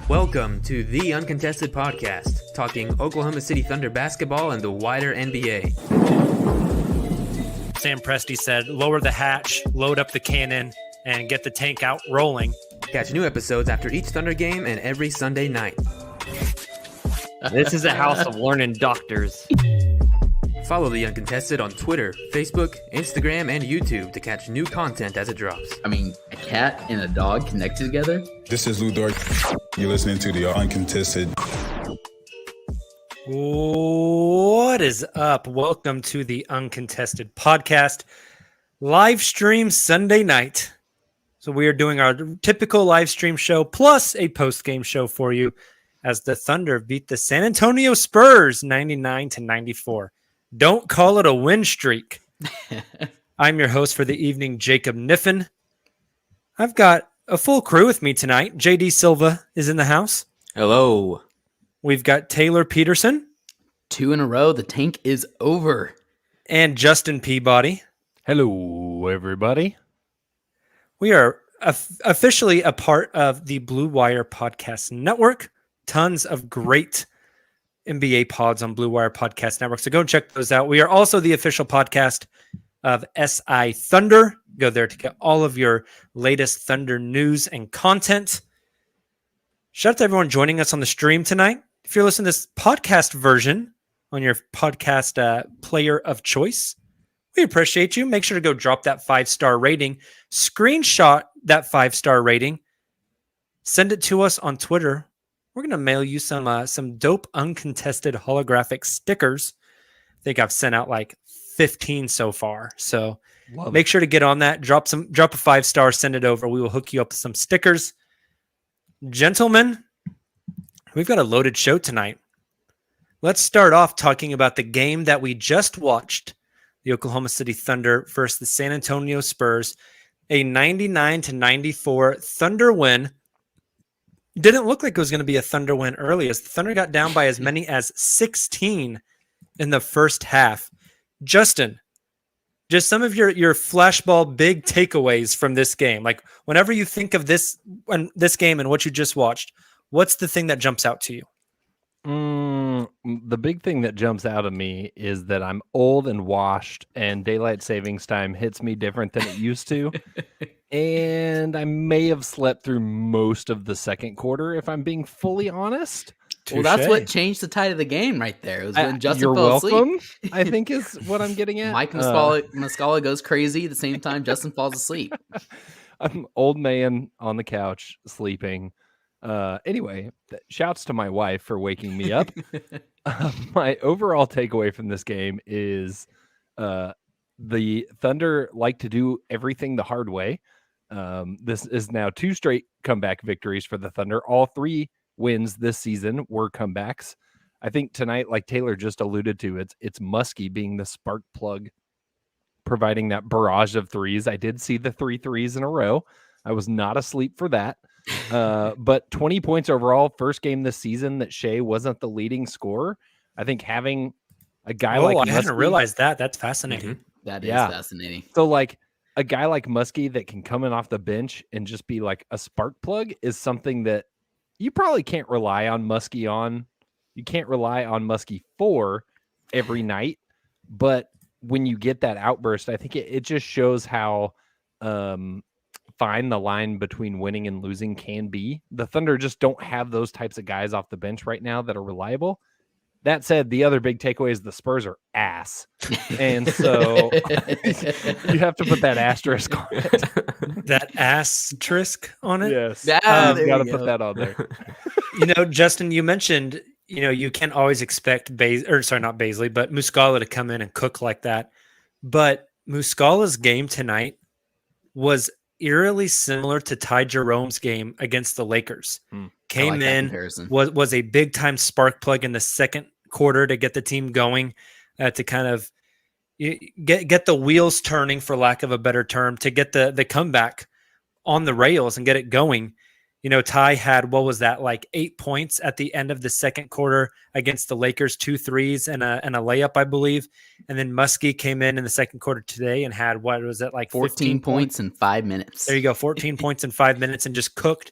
Welcome to the Uncontested Podcast, talking Oklahoma City Thunder basketball and the wider NBA. Sam Presti said, lower the hatch, load up the cannon, and get the tank out rolling. Catch new episodes after each Thunder game and every Sunday night. This is a house of learning doctors. Follow the Uncontested on Twitter, Facebook, Instagram, and YouTube to catch new content as it drops. I mean, a cat and a dog connected together? This is Lou Dort. You're listening to the Uncontested. What is up? Welcome to the Uncontested Podcast. Live stream Sunday night. So we are doing our typical live stream show plus a post-game show for you as the Thunder beat the San Antonio Spurs 99-94. Don't call it a win streak. I'm your host for the evening, Jacob Niffen. I've got a full crew with me tonight. JD Silva is in the house. Hello. We've got Taylor Peterson. 2 in a row. The tank is over. And Justin Peabody. Hello, everybody. We are officially a part of the Blue Wire Podcast Network. Tons of great NBA pods on Blue Wire Podcast Network. So go and check those out. We are also the official podcast of SI Thunder. Go there to get all of your latest Thunder news and content. Shout out to everyone joining us on the stream tonight. If you're listening to this podcast version on your podcast player of choice, we appreciate you. Make sure to go drop that 5-star rating. Screenshot that 5-star rating. Send it to us on Twitter. We're going to mail you some dope uncontested holographic stickers. I think I've sent out like 15 so far. So make sure to get on that. Drop a 5-star, send it over. We will hook you up with some stickers. Gentlemen, we've got a loaded show tonight. Let's start off talking about the game that we just watched. The Oklahoma City Thunder versus the San Antonio Spurs. A 99-94 Thunder win. Didn't look like it was going to be a Thunder win early as the Thunder got down by as many as 16 in the first half. Justin, just some of your flashball big takeaways from this game. Like whenever you think of this game and what you just watched, what's the thing that jumps out to you? The big thing that jumps out of me is that I'm old and washed and daylight savings time hits me different than it used to. And I may have slept through most of the second quarter, if I'm being fully honest. Well, that's what changed the tide of the game right there. It was when Justin You're fell welcome, asleep. I think is what I'm getting at. Mike Muscala goes crazy at the same time Justin falls asleep. I'm old man on the couch sleeping. Anyway, shouts to my wife for waking me up. My overall takeaway from this game is the Thunder like to do everything the hard way. This is now 2 straight comeback victories for the Thunder. All 3 wins this season were comebacks. I think tonight, like Taylor just alluded to, it's Muskie being the spark plug, providing that barrage of threes. I did see the 3 threes in a row. I was not asleep for that. But 20 points overall, first game this season that Shea wasn't the leading scorer. I think having a guy like I hadn't realized that. That's fascinating. Mm-hmm. That is fascinating. So like a guy like Muskie that can come in off the bench and just be like a spark plug is something that you probably can't rely on Muskie on. You can't rely on Muskie for every night. But when you get that outburst, I think it just shows how fine the line between winning and losing can be. The Thunder just don't have those types of guys off the bench right now that are reliable. That said, the other big takeaway is the Spurs are ass. And so you have to put that asterisk on it. That asterisk on it? Yes. You got to put that on there. Justin, you mentioned, you can't always expect Muscala to come in and cook like that. But Muscala's game tonight was eerily similar to Ty Jerome's game against the Lakers. Came like that in, comparison. was a big time spark plug in the second quarter to get the team going, to kind of get the wheels turning, for lack of a better term, to get the comeback on the rails and get it going. Ty had, what was that, like 8 points at the end of the second quarter against the Lakers, 2 threes and a layup, I believe. And then Muskie came in the second quarter today and had, what was it, like 14 points in 5 minutes. There you go, 14 points in 5 minutes and just cooked.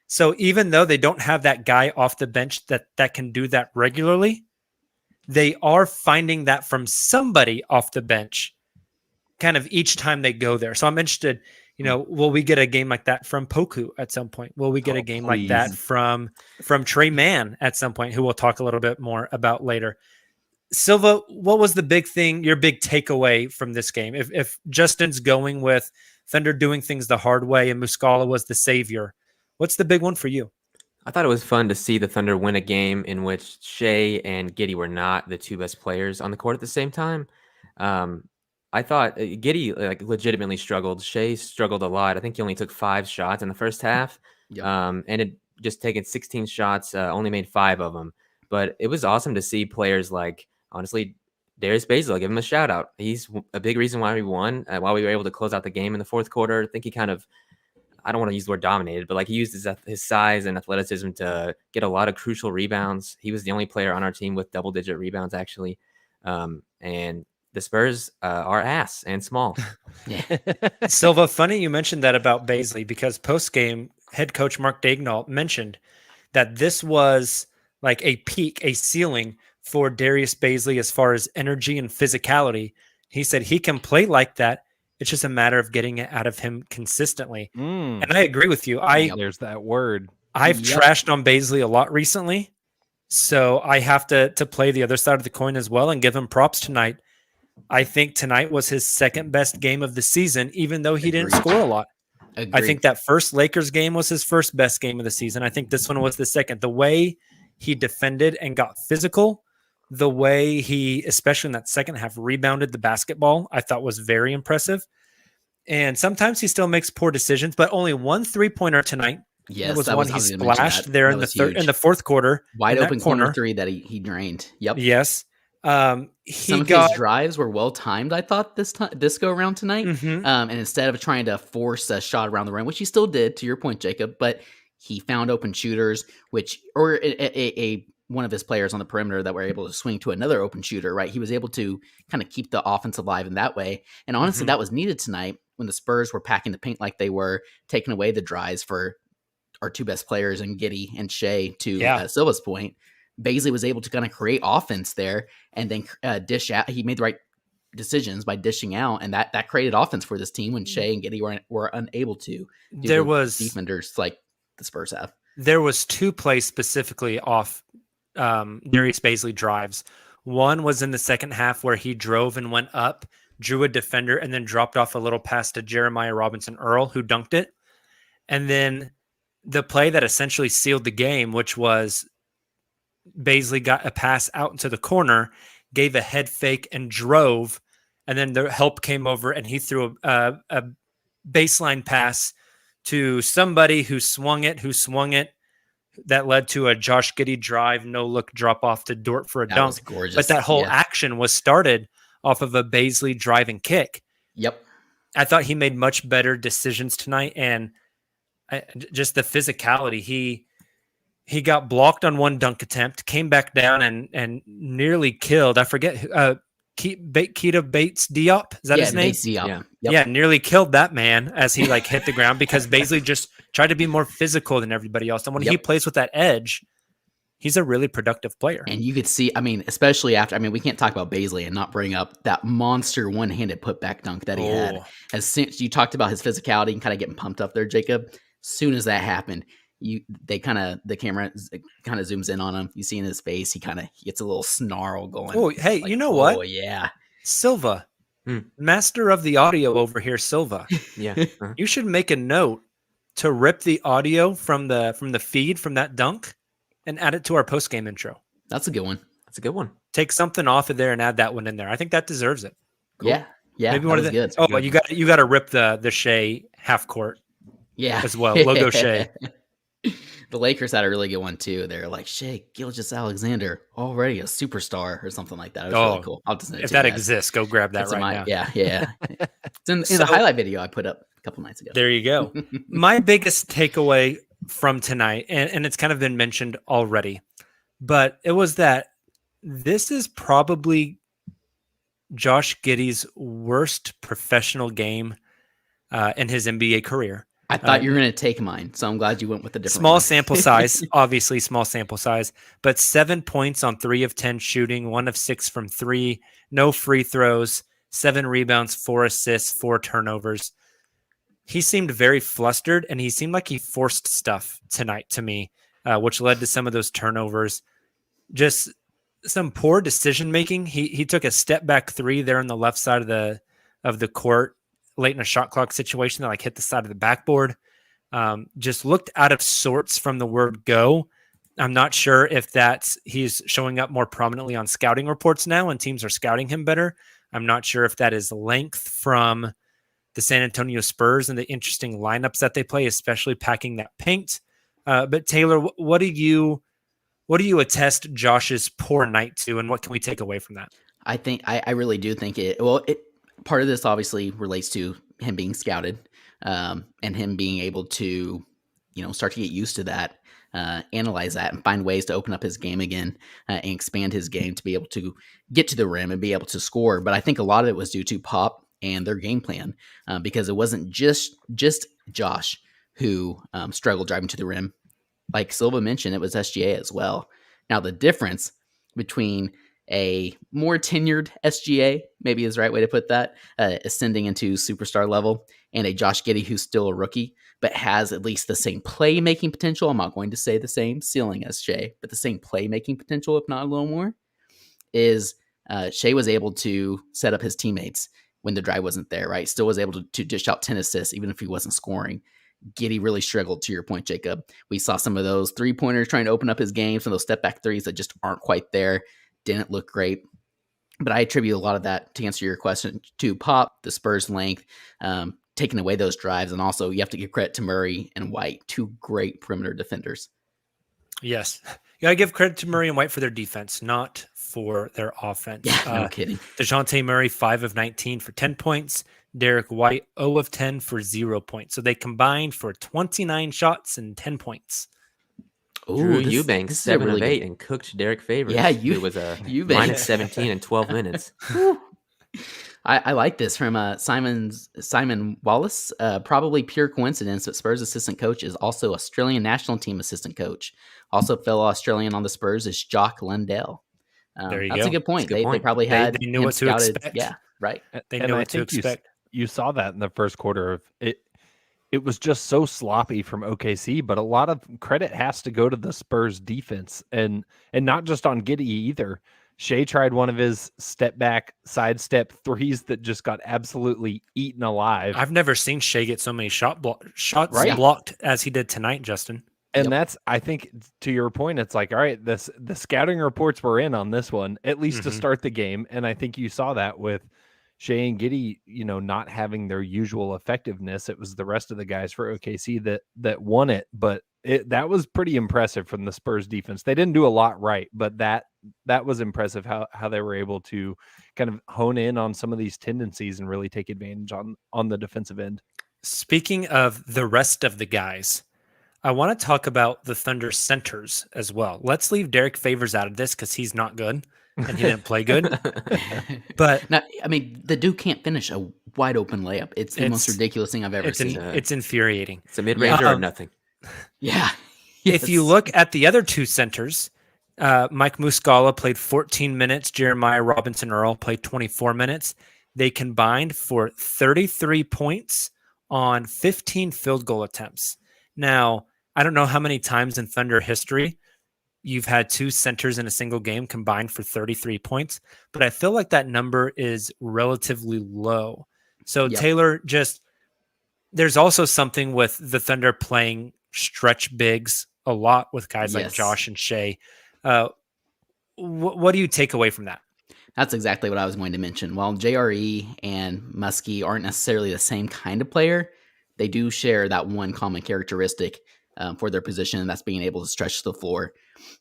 So even though they don't have that guy off the bench that can do that regularly, they are finding that from somebody off the bench kind of each time they go there. So I'm interested, will we get a game like that from Poku at some point? Will we get a game like that from Trey Mann at some point, who we'll talk a little bit more about later? Silva, what was the big thing, your big takeaway from this game? If Justin's going with Thunder doing things the hard way and Muscala was the savior, what's the big one for you? I thought it was fun to see the Thunder win a game in which Shea and Giddey were not the two best players on the court at the same time. I thought Giddey legitimately struggled. Shea struggled a lot. I think he only took 5 shots in the first half, and it just taken 16 shots, only made 5 of them. But it was awesome to see players like, honestly, Darius Bazley. I'll give him a shout out. He's a big reason why we won, why we were able to close out the game in the fourth quarter. I think he kind of, I don't want to use the word dominated, but he used his size and athleticism to get a lot of crucial rebounds. He was the only player on our team with double-digit rebounds, actually. And the Spurs are ass and small. Silva, funny you mentioned that about Bazley, because post-game, head coach Mark Daignault mentioned that this was like a peak, a ceiling for Darius Bazley as far as energy and physicality. He said he can play like that. It's just a matter of getting it out of him consistently. And I agree with you. There's that word. I've trashed on Bazley a lot recently, so I have to play the other side of the coin as well and give him props tonight. I think tonight was his second best game of the season, even though he didn't score a lot. I think that first Lakers game was his first best game of the season. I think this one was the second. The way he defended and got physical, the way he, especially in that second half, rebounded the basketball, I thought was very impressive. And sometimes he still makes poor decisions, but only 1 3-pointer tonight. Yes, it was one he splashed there in the fourth quarter. Wide open corner 3 that he drained. Yep. Yes. Some of his drives were well timed, I thought, this go around tonight. And instead of trying to force a shot around the rim, which he still did, to your point, Jacob, but he found open shooters, or one of his players on the perimeter that were able to swing to another open shooter, right? He was able to kind of keep the offense alive in that way. And honestly, that was needed tonight when the Spurs were packing the paint like they were, taking away the drives for our 2 best players in Giddey and Shea, to Silva's point. Bazley was able to kind of create offense there and then dish out. He made the right decisions by dishing out, and that created offense for this team when Shea and Giddey were unable to. There was defenders like the Spurs have. There was 2 plays specifically off Darius Bazley drives. One was in the second half where he drove and went up, drew a defender, and then dropped off a little pass to Jeremiah Robinson Earl, who dunked it. And then the play that essentially sealed the game, which was Bazley got a pass out into the corner, gave a head fake and drove, and then the help came over and he threw a baseline pass to somebody who swung it, that led to a Josh Giddey drive, no look drop off to Dort for a dunk. Was gorgeous. But that whole action was started off of a Bazley driving kick. Yep. I thought he made much better decisions tonight, and just the physicality. He got blocked on one dunk attempt, came back down and nearly killed. I forget Keita Bates Diop. Is that his name? Bates Diop. Yeah. Yep. Yeah, nearly killed that man as he hit the ground because Bazley just tried to be more physical than everybody else. And when he plays with that edge, he's a really productive player. And you could see, especially after, we can't talk about Bazley and not bring up that monster one-handed putback dunk that he had. As soon as you talked about his physicality and kind of getting pumped up there, Jacob, as soon as that happened, the camera kind of zooms in on him. You see in his face, he gets a little snarl going. Oh, hey, you know what? Oh, yeah. Silva, master of the audio over here, Silva. Yeah. You should make a note to rip the audio from the feed from that dunk and add it to our post-game intro. That's a good one. That's a good one. Take something off of there and add that one in there. I think that deserves it. Cool. Yeah. Yeah, Maybe that one of was the. good. Oh, you got to rip the Shea half court Yeah, as well. Logo Shea. The Lakers had a really good one too. They're like Shea Gilgeous-Alexander, already a superstar or something like that. It was really cool. I'll just send it If to you that guys. exists, go grab that It's in right now. Yeah. It's in the highlight video I put up a couple nights ago. There you go. My biggest takeaway from tonight, and it's kind of been mentioned already, but it was that this is probably Josh Giddey's worst professional game in his NBA career. I thought you were going to take mine, so I'm glad you went with a different small one. sample size, obviously small sample size, but 7 points on 3 of 10 shooting, 1 of 6 from 3, no free throws, 7 rebounds, 4 assists, 4 turnovers. He seemed very flustered, and he seemed like he forced stuff tonight to me, which led to some of those turnovers. Just some poor decision making. He took a step back 3 there on the left side of the court late in a shot clock situation that like hit the side of the backboard. Just looked out of sorts from the word go. I'm not sure if he's showing up more prominently on scouting reports now and teams are scouting him better. I'm not sure if that is length from the San Antonio Spurs and the interesting lineups that they play, especially packing that paint. But Taylor, what do you attest Josh's poor night to, and what can we take away from that? I think I really do think part of this obviously relates to him being scouted, and him being able to, start to get used to that, analyze that, and find ways to open up his game again, and expand his game to be able to get to the rim and be able to score. But I think a lot of it was due to Pop and their game plan, because it wasn't just Josh who struggled driving to the rim. Like Silva mentioned, it was SGA as well. Now, the difference between a more tenured SGA, maybe is the right way to put that, ascending into superstar level, and a Josh Giddey who's still a rookie, but has at least the same playmaking potential. I'm not going to say the same ceiling as Shea, but the same playmaking potential, if not a little more, is Shea was able to set up his teammates when the drive wasn't there, right? Still was able to dish out 10 assists, even if he wasn't scoring. Giddey really struggled, to your point, Jacob. We saw some of those 3-pointers trying to open up his game, some of those step-back threes that just aren't quite there. Didn't look great. But I attribute a lot of that, to answer your question, to Pop, the Spurs' length, taking away those drives. And also, you have to give credit to Murray and White, 2 great perimeter defenders. Yes. You got to give credit to Murray and White for their defense, not for their offense. Yeah, no kidding. DeJounte Murray, 5 of 19 for 10 points. Derek White, 0 of 10 for 0 points. So they combined for 29 shots and 10 points. Ooh, Drew Eubanks, 7 of 8, and cooked Derek Favors. Yeah, it was a minus 17 in 12 minutes. I like this from Simon Wallace. Probably pure coincidence, but Spurs assistant coach is also Australian national team assistant coach. Also, fellow Australian on the Spurs is Jock Lundell. There you that's go. a good point. That's a good They probably had they knew what to expect. Yeah, right. They knew what to expect. You saw that in the first quarter of it. It was just so sloppy from OKC, but a lot of credit has to go to the Spurs defense, and not just on Giddey either. Shea tried one of his step back sidestep threes that just got absolutely eaten alive. I've never seen Shea get so many shots right? blocked as he did tonight, Justin. And that's, I think, to your point, it's like, all right, the scouting reports were in on this one, at least to start the game. And I think you saw that with Shea and Giddey, not having their usual effectiveness. It was the rest of the guys for OKC that won it. But that was pretty impressive from the Spurs defense. They didn't do a lot right, but that was impressive how they were able to kind of hone in on some of these tendencies and really take advantage on the defensive end. Speaking of the rest of the guys, I want to talk about the Thunder centers as well. Let's leave Derek Favors out of this because he's not good and he didn't play good. But now, I mean, the dude can't finish a wide open layup. It's the most ridiculous thing I've ever seen. It's infuriating. It's a mid-ranger or nothing. Yeah. If you look at the other 2 centers, Mike Muscala played 14 minutes. Jeremiah Robinson Earl played 24 minutes. They combined for 33 points on 15 field goal attempts. Now, I don't know how many times in Thunder history you've had 2 centers in a single game combined for 33 points, but I feel like that number is relatively low. So Taylor, there's also something with the Thunder playing stretch bigs a lot with guys like Josh and Shea. What do you take away from that? That's exactly what I was going to mention. While JRE and Muskie aren't necessarily the same kind of player, they do share that one common characteristic for their position, and that's being able to stretch the floor.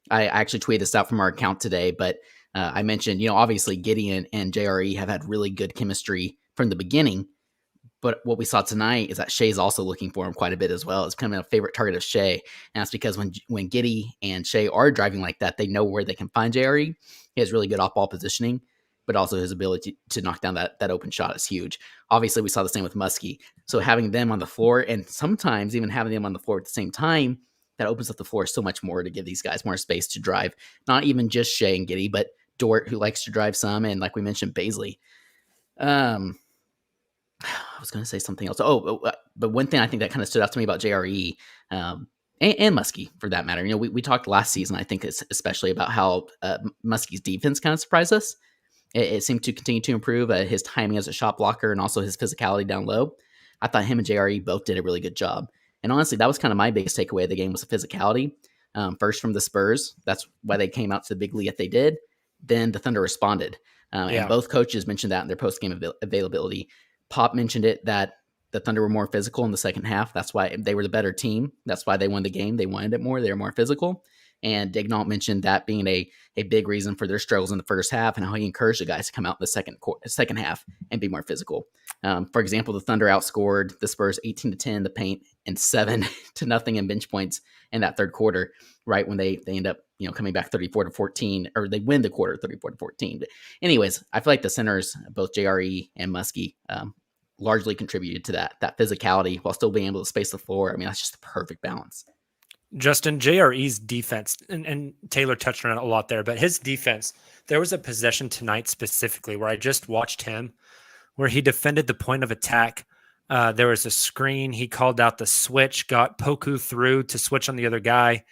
I actually tweeted this out from our account today, but I mentioned, obviously Gideon and JRE have had really good chemistry from the beginning. But what we saw tonight is that Shea's also looking for him quite a bit as well. It's kind of a favorite target of Shea. And that's because when Giddy and Shea are driving like that, they know where they can find JRE. He has really good off-ball positioning, but also his ability to knock down that open shot is huge. Obviously, we saw the same with Muskie. So having them on the floor, and sometimes even having them on the floor at the same time, that opens up the floor so much more to give these guys more space to drive. Not even just Shea and Giddy, but Dort, who likes to drive some, and like we mentioned, Baisley. I was going to say something else. But one thing I think that kind of stood out to me about JRE and Muskie, for that matter, we talked last season, I think, especially about how Muskie's defense kind of surprised us. It seemed to continue to improve his timing as a shot blocker and also his physicality down low. I thought him and JRE both did a really good job. And honestly, that was kind of my biggest takeaway of the game was the physicality. First from the Spurs. That's why they came out to the big lead that they did. Then the Thunder responded. And both coaches mentioned that in their post-game availability. Pop mentioned it that the Thunder were more physical in the second half. That's why they were the better team. That's why they won the game. They wanted it more. They were more physical. And Dignault mentioned that being a big reason for their struggles in the first half and how he encouraged the guys to come out in the second half and be more physical. For example, the Thunder outscored the Spurs 18-10 in the paint and 7-0 in bench points in that third quarter, right when they end up coming back 34-14, or they win the quarter 34-14. But anyways, I feel like the centers, both JRE and Muskie, largely contributed to that physicality while still being able to space the floor. I mean, that's just the perfect balance. Justin, JRE's defense, and Taylor touched on it a lot there, but his defense, there was a possession tonight specifically where I just watched him, where he defended the point of attack. There was a screen. He called out the switch, got Poku through to switch on the other guy.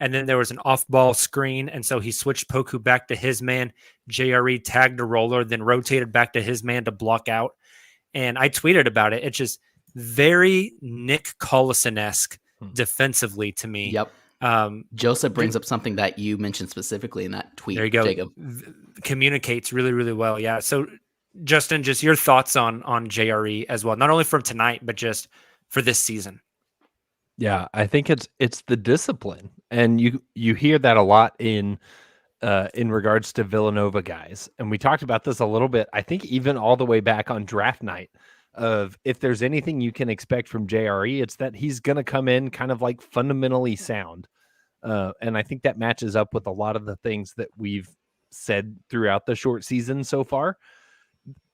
And then there was an off-ball screen, and so he switched Poku back to his man. JRE tagged a roller, then rotated back to his man to block out. And I tweeted about it. It's just very Nick Collison-esque defensively to me. Yep. Joseph brings up something that you mentioned specifically in that tweet. There you go. Jacob Communicates really, really well. Yeah. So, Justin, just your thoughts on JRE as well, not only from tonight, but just for this season. Yeah, I think it's the discipline, and you hear that a lot in regards to Villanova guys, and we talked about this a little bit. I think even all the way back on draft night, of if there's anything you can expect from JRE, it's that he's going to come in kind of like fundamentally sound, and I think that matches up with a lot of the things that we've said throughout the short season so far.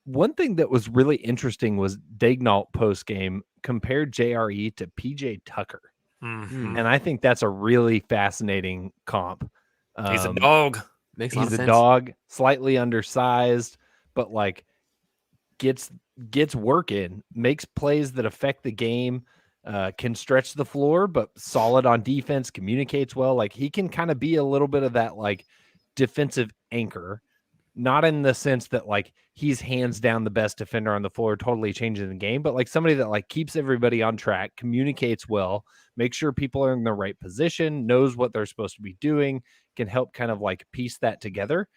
One thing that was really interesting was Dignault post game compared JRE to PJ Tucker. Mm-hmm. And I think that's a really fascinating comp. He's a dog. Makes a lot of He's a sense. dog, slightly undersized, but like gets work in, makes plays that affect the game, can stretch the floor, but solid on defense, communicates well. Like he can kind of be a little bit of that like defensive anchor. Not in the sense that like he's hands down the best defender on the floor, totally changing the game, but like somebody that like keeps everybody on track, communicates well, makes sure people are in the right position, knows what they're supposed to be doing, can help kind of like piece that together.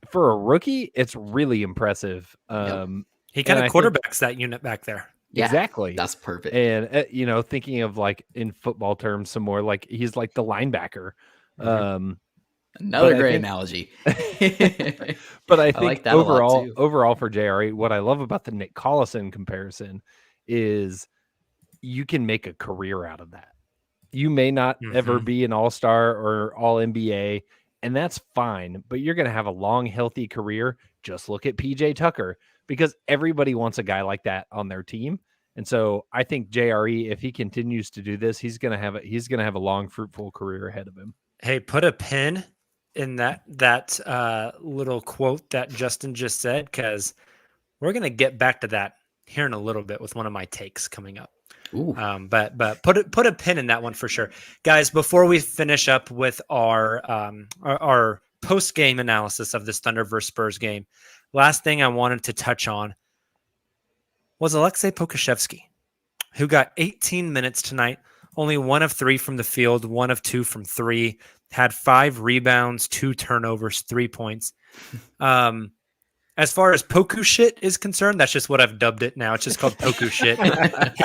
For a rookie, it's really impressive. He kind of quarterbacks that unit back there. Yeah, exactly. That's perfect. And thinking of like in football terms, some more like he's like the linebacker. Mm-hmm. Another great analogy. But I think like that overall for JRE, what I love about the Nick Collison comparison is you can make a career out of that. You may not ever be an all-star or all NBA, and that's fine, but you're going to have a long, healthy career. Just look at PJ Tucker, because everybody wants a guy like that on their team. And so I think JRE, if he continues to do this, he's going to have a long, fruitful career ahead of him. Hey, put a pin in that little quote that Justin just said, because we're going to get back to that here in a little bit with one of my takes coming up. But put a pin in that one for sure, guys. Before we finish up with our post game analysis of this Thunder versus Spurs game, last thing I wanted to touch on was Alexei Pokashevsky, who got 18 minutes tonight. Only 1 of 3 from the field, 1 of 2 from 3, had 5 rebounds, 2 turnovers, 3 points. As far as Poku shit is concerned, that's just what I've dubbed it now. It's just called Poku shit.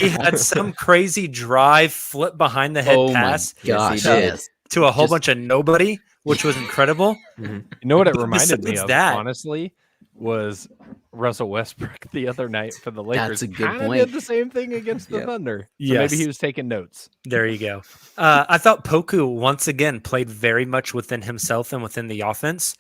He had some crazy drive flip behind the head Oh my pass gosh, did. yes. to a whole Just- bunch of nobody, which was incredible. Mhm. You know what it But reminded me besides of, that- honestly, was Russell Westbrook the other night for the Lakers. That's a good Kinda point. did the same thing against the Yep. Thunder. So Yes. maybe he was taking notes. There you go. I thought Poku once again played very much within himself and within the offense.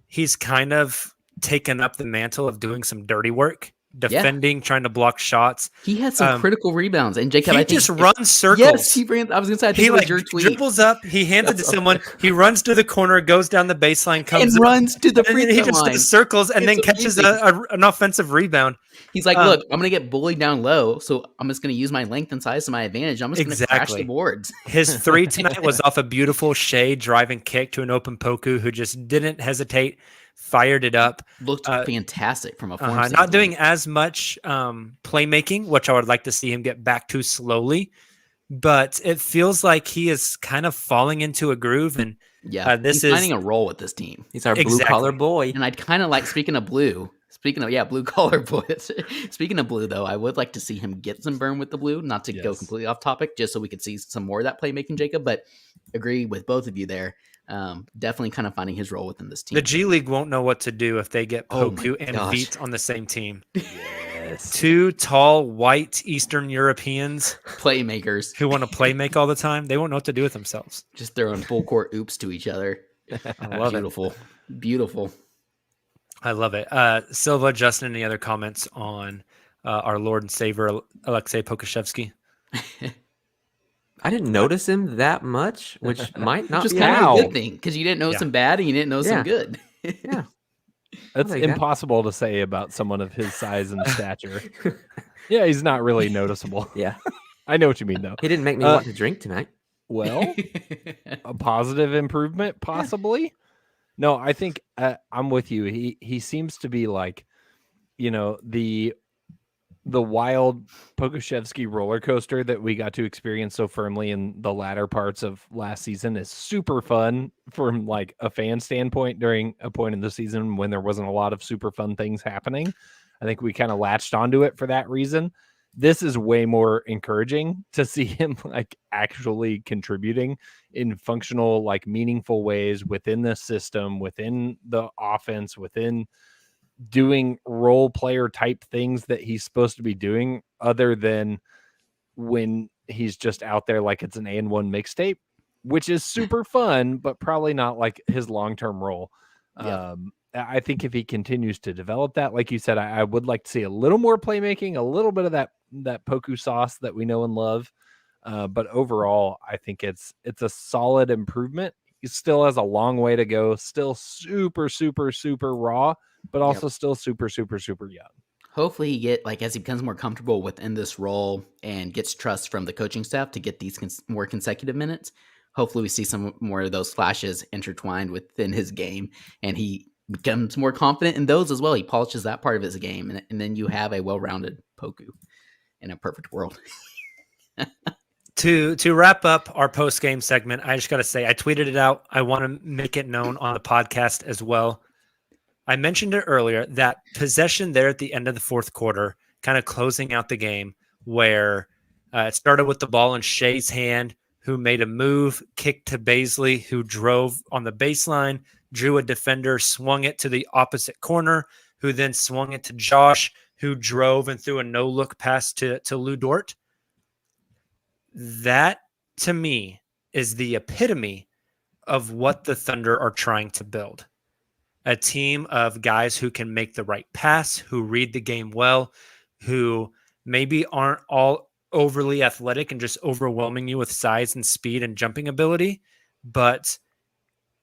He's kind of taken up the mantle of doing some dirty work, defending, trying to block shots. He had some critical rebounds, and Jacob, He I think just runs circles. Yes, he ran. I was gonna say, I think He it was like your tweet. dribbles up, he hands it to someone, he runs to the corner, goes down the baseline, comes and up, runs to the and free then he throw just line. does circles and then It's catches amazing. an offensive rebound. He's like, Um, look, I'm gonna get bullied down low, so I'm just gonna use my length and size to my advantage. I'm just gonna crash Exactly. the boards. His three tonight was off a beautiful Shea driving kick to an open Poku who just didn't hesitate, fired it up. Looked fantastic from a form Not standpoint. doing as much playmaking, which I would like to see him get back to slowly. But it feels like he is kind of falling into a groove. And Yeah, this he's is- finding a role with this team. He's our Exactly. blue collar boy. And I'd kind of like, speaking of blue collar boys. Speaking of blue, though, I would like to see him get some burn with the blue. Not to go Yes. completely off topic, just so we could see some more of that playmaking, Jacob. But agree with both of you there. Definitely kind of finding his role within this team. the G League won't know what to do if they get Oh my Poku and gosh. Veet on the same team. Yes. Two tall, white Eastern Europeans Playmakers who want to play make all the time. They won't know what to do with themselves. just throwing full court oops to each other. I love it. Beautiful. I love it. Silva, Justin, any other comments on our Lord and Savior Alexei Pokashevsky? I didn't notice him that much, which might not Just be kind a of bad a good thing because you didn't know Yeah. some bad and you didn't know some Yeah. good. Yeah. That's like that. impossible to say about someone of his size and stature. Yeah, he's not really noticeable. Yeah. I know what you mean, though. He didn't make me Uh, want to drink tonight. Well, a positive improvement, possibly. No, I think I'm with you. He seems to be like, the wild Pokashevsky roller coaster that we got to experience so firmly in the latter parts of last season is super fun from like a fan standpoint during a point in the season when there wasn't a lot of super fun things happening. I think we kind of latched onto it for that reason. This is way more encouraging to see him like actually contributing in functional, like meaningful ways within the system, within the offense, within doing role player type things that he's supposed to be doing, other than when he's just out there like it's an A&1 mixtape, which is super fun, but probably not like his long-term role. Yeah. I think if he continues to develop that, like you said, I would like to see a little more playmaking, a little bit of that Poku sauce that we know and love. But overall, I think it's a solid improvement. He still has a long way to go, still super, super, super raw, but also still super, super, super young. Hopefully he as he becomes more comfortable within this role and gets trust from the coaching staff to get these more consecutive minutes. Hopefully we see some more of those flashes intertwined within his game and he becomes more confident in those as well. He polishes that part of his game and then you have a well-rounded Poku in a perfect world. To wrap up our post-game segment, I just got to say, I tweeted it out. I want to make it known on the podcast as well. I mentioned it earlier, that possession there at the end of the fourth quarter, kind of closing out the game, where it started with the ball in Shea's hand, who made a move, kicked to Baisley, who drove on the baseline, drew a defender, swung it to the opposite corner, who then swung it to Josh, who drove and threw a no-look pass to Lou Dort. That, to me, is the epitome of what the Thunder are trying to build. A team of guys who can make the right pass, who read the game well, who maybe aren't all overly athletic and just overwhelming you with size and speed and jumping ability, but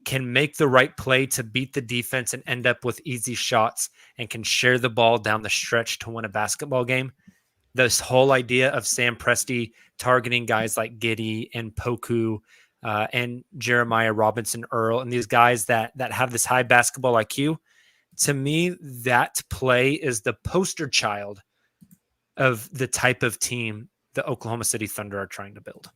can make the right play to beat the defense and end up with easy shots and can share the ball down the stretch to win a basketball game. This whole idea of Sam Presti targeting guys like Giddey and Poku and Jeremiah Robinson Earl and these guys that have this high basketball IQ, to me, that play is the poster child of the type of team the Oklahoma City Thunder are trying to build.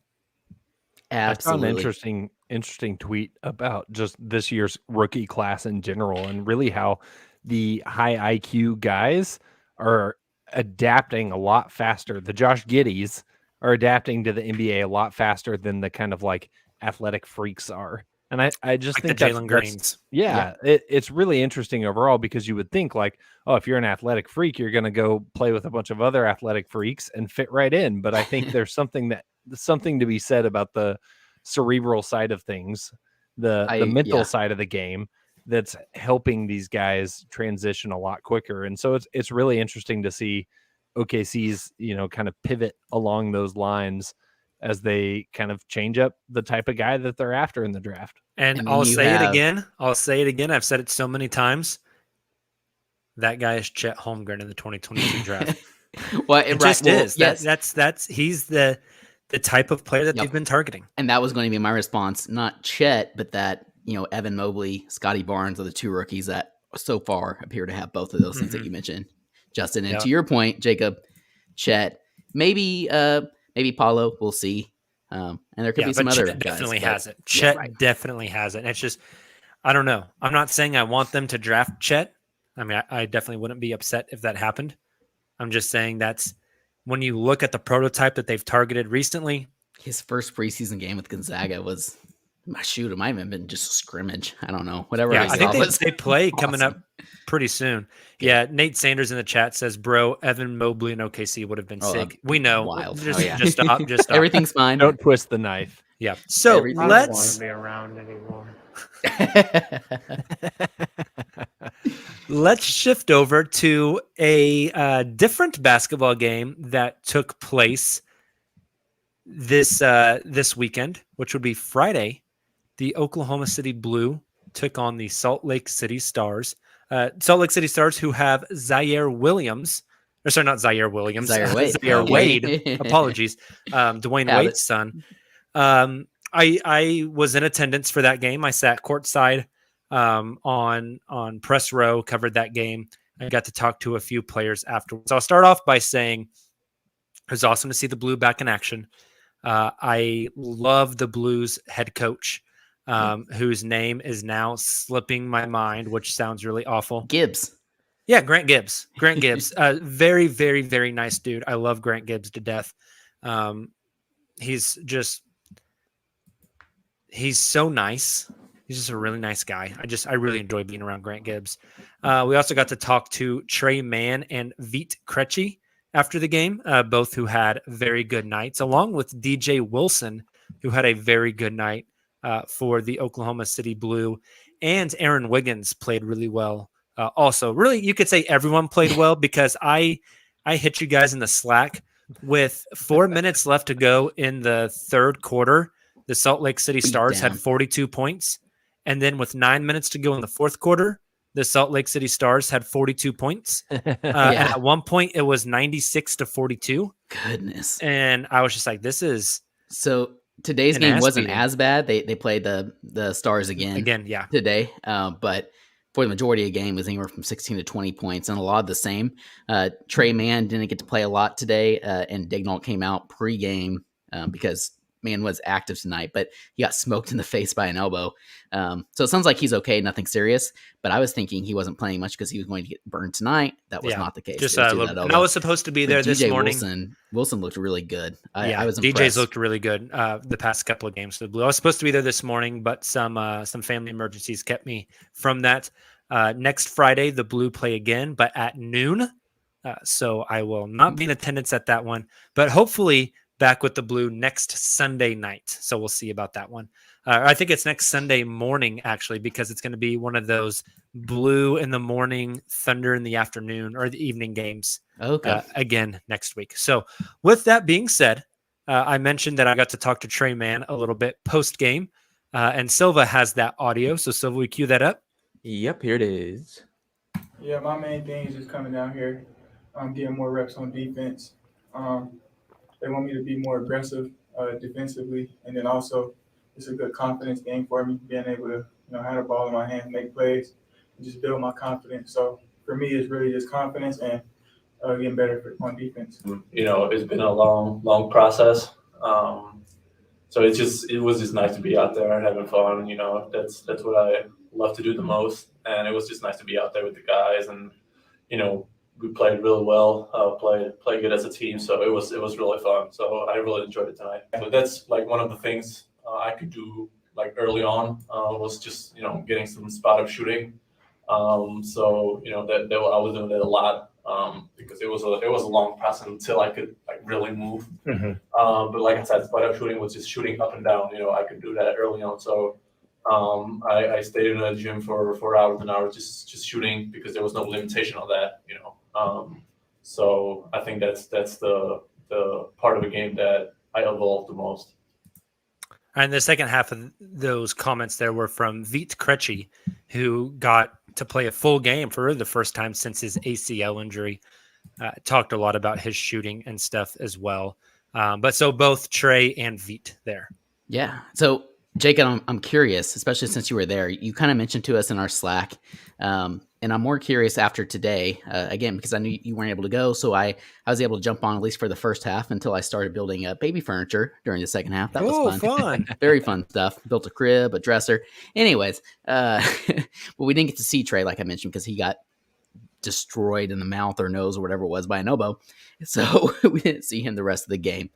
Absolutely. I saw an interesting tweet about just this year's rookie class in general, and really how the high IQ guys are adapting a lot faster. The Josh Giddies are adapting to the NBA a lot faster than the kind of like athletic freaks are. And I just Like think the that's Jalen Greens. yeah, it's really interesting overall, because you would think like, oh, if you're an athletic freak, you're going to go play with a bunch of other athletic freaks and fit right in. But I think there's something to be said about the cerebral side of things, the mental side of the game, that's helping these guys transition a lot quicker. And so it's really interesting to see OKC's, kind of pivot along those lines as they kind of change up the type of guy that they're after in the draft. And And then I'll you say it have- again. I've said it so many times. That guy is Chet Holmgren in the 2022 draft. Well, It just is. Yes. That's he's the type of player that they've been targeting. And that was going to be my response. Not Chet, but that, Evan Mobley, Scotty Barnes are the two rookies that so far appear to have both of those things that you mentioned, Justin. And to your point, Jacob, Chet, maybe Paulo, we'll see. And there could be some other Chet guys. definitely has it. Chet definitely has it. And it's just, I don't know. I'm not saying I want them to draft Chet. I mean, I definitely wouldn't be upset if that happened. I'm just saying that's when you look at the prototype that they've targeted recently. His first preseason game with Gonzaga was, it might have been just a scrimmage. I don't know. Whatever. Yeah, I think they play awesome. coming up pretty soon. Yeah, Nate Sanders in the chat says, bro, Evan Mobley and OKC would have been sick. We know. Wild. Just stop. Just stop. Everything's fine. Don't twist the knife. Yeah. So let's be around anymore. Let's shift over to a different basketball game that took place this weekend, which would be Friday. The Oklahoma City Blue took on the Salt Lake City Stars. Salt Lake City Stars, who have Zaire Williams. Or sorry, not Zaire Williams. Zaire Wade. Zaire Wade. Apologies. Dwayne Wade's son. I was in attendance for that game. I sat courtside on press row, covered that game. I got to talk to a few players afterwards. I'll start off by saying it was awesome to see the Blue back in action. I love the Blues head coach, whose name is now slipping my mind, which sounds really awful. Gibbs. Yeah, Grant Gibbs. Grant Gibbs. Very, very, very nice dude. I love Grant Gibbs to death. He's so nice. He's just a really nice guy. I really enjoy being around Grant Gibbs. We also got to talk to Trey Mann and Vít Krejci after the game, both who had very good nights, along with DJ Wilson, who had a very good night for the Oklahoma City Blue. And Aaron Wiggins played really well. Also, really, you could say everyone played well, because I hit you guys in the slack with 4 minutes left to go in the third quarter. The Salt Lake City Stars had 42 points. And then with 9 minutes to go in the fourth quarter, the Salt Lake City Stars had 42 points. And at one point, it was 96-42. Goodness. And I was just like, this is... So today's game wasn't as bad. They played the Stars again today. But for the majority of the game, it was anywhere from 16 to 20 points, and a lot of the same. Trey Mann didn't get to play a lot today, and Daigneault came out pre-game because Mann was active tonight, but he got smoked in the face by an elbow. So it sounds like he's okay, nothing serious. But I was thinking he wasn't playing much because he was going to get burned tonight. That was not the case. Just a little. And I was supposed to be there this morning. Wilson looked really good. I was impressed. DJ's looked really good the past couple of games for the Blue. I was supposed to be there this morning, but some family emergencies kept me from that. Next Friday, the Blue play again, but at noon. So I will not be in attendance at that one, but hopefully back with the Blue next Sunday night. So we'll see about that one. I think it's next Sunday morning, actually, because it's going to be one of those Blue in the morning, Thunder in the afternoon, or the evening games again next week. So with that being said, I mentioned that I got to talk to Trey Mann a little bit post-game, and Silva has that audio. So Silva, we cue that up? Yep, here it is. Yeah, my main thing is just coming down here, getting more reps on defense. They want me to be more aggressive defensively, and then also it's a good confidence game for me, being able to have the ball in my hand, make plays, and just build my confidence. So for me, it's really just confidence and getting better on defense. It's been a long process. So it was just nice to be out there having fun. That's what I love to do the most, and it was just nice to be out there with the guys, and we played really well, played good as a team. So it was really fun. So I really enjoyed it tonight. But that's like one of the things I could do like early on was just getting some spot up shooting. So that I was doing that a lot because it was a long process until I could like really move. But like I said, spot up shooting was just shooting up and down. I could do that early on. So I stayed in the gym for hours and hours just shooting because there was no limitation on that. So I think that's the part of the game that I evolved the most. And the second half of those comments there were from Vít Krejci, who got to play a full game for the first time since his ACL injury. Talked a lot about his shooting and stuff as well. But so both Trey and Vít there. Yeah. So Jacob, I'm curious, especially since you were there. You kind of mentioned to us in our Slack, and I'm more curious after today, again, because I knew you weren't able to go. So I was able to jump on at least for the first half until I started building baby furniture during the second half. That was fun. Very fun stuff. Built a crib, a dresser. Anyways, but we didn't get to see Trey, like I mentioned, because he got destroyed in the mouth or nose or whatever it was by an oboe. So we didn't see him the rest of the game.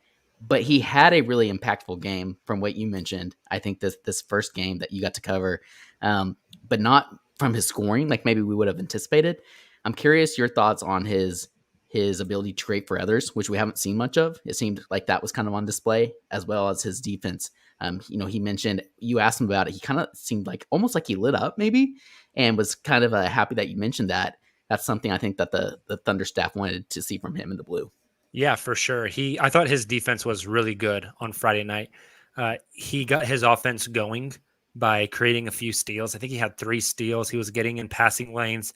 But he had a really impactful game from what you mentioned. I think this first game that you got to cover, but not from his scoring like maybe we would have anticipated. I'm curious your thoughts on his ability to create for others, which we haven't seen much of. It seemed like that was kind of on display, as well as his defense. He mentioned, you asked him about it. He kind of seemed like almost like he lit up maybe, and was kind of happy that you mentioned that. That's something I think that the Thunder staff wanted to see from him in the blue. Yeah, for sure. I thought his defense was really good on Friday night. He got his offense going by creating a few steals. I think he had 3 steals. He was getting in passing lanes.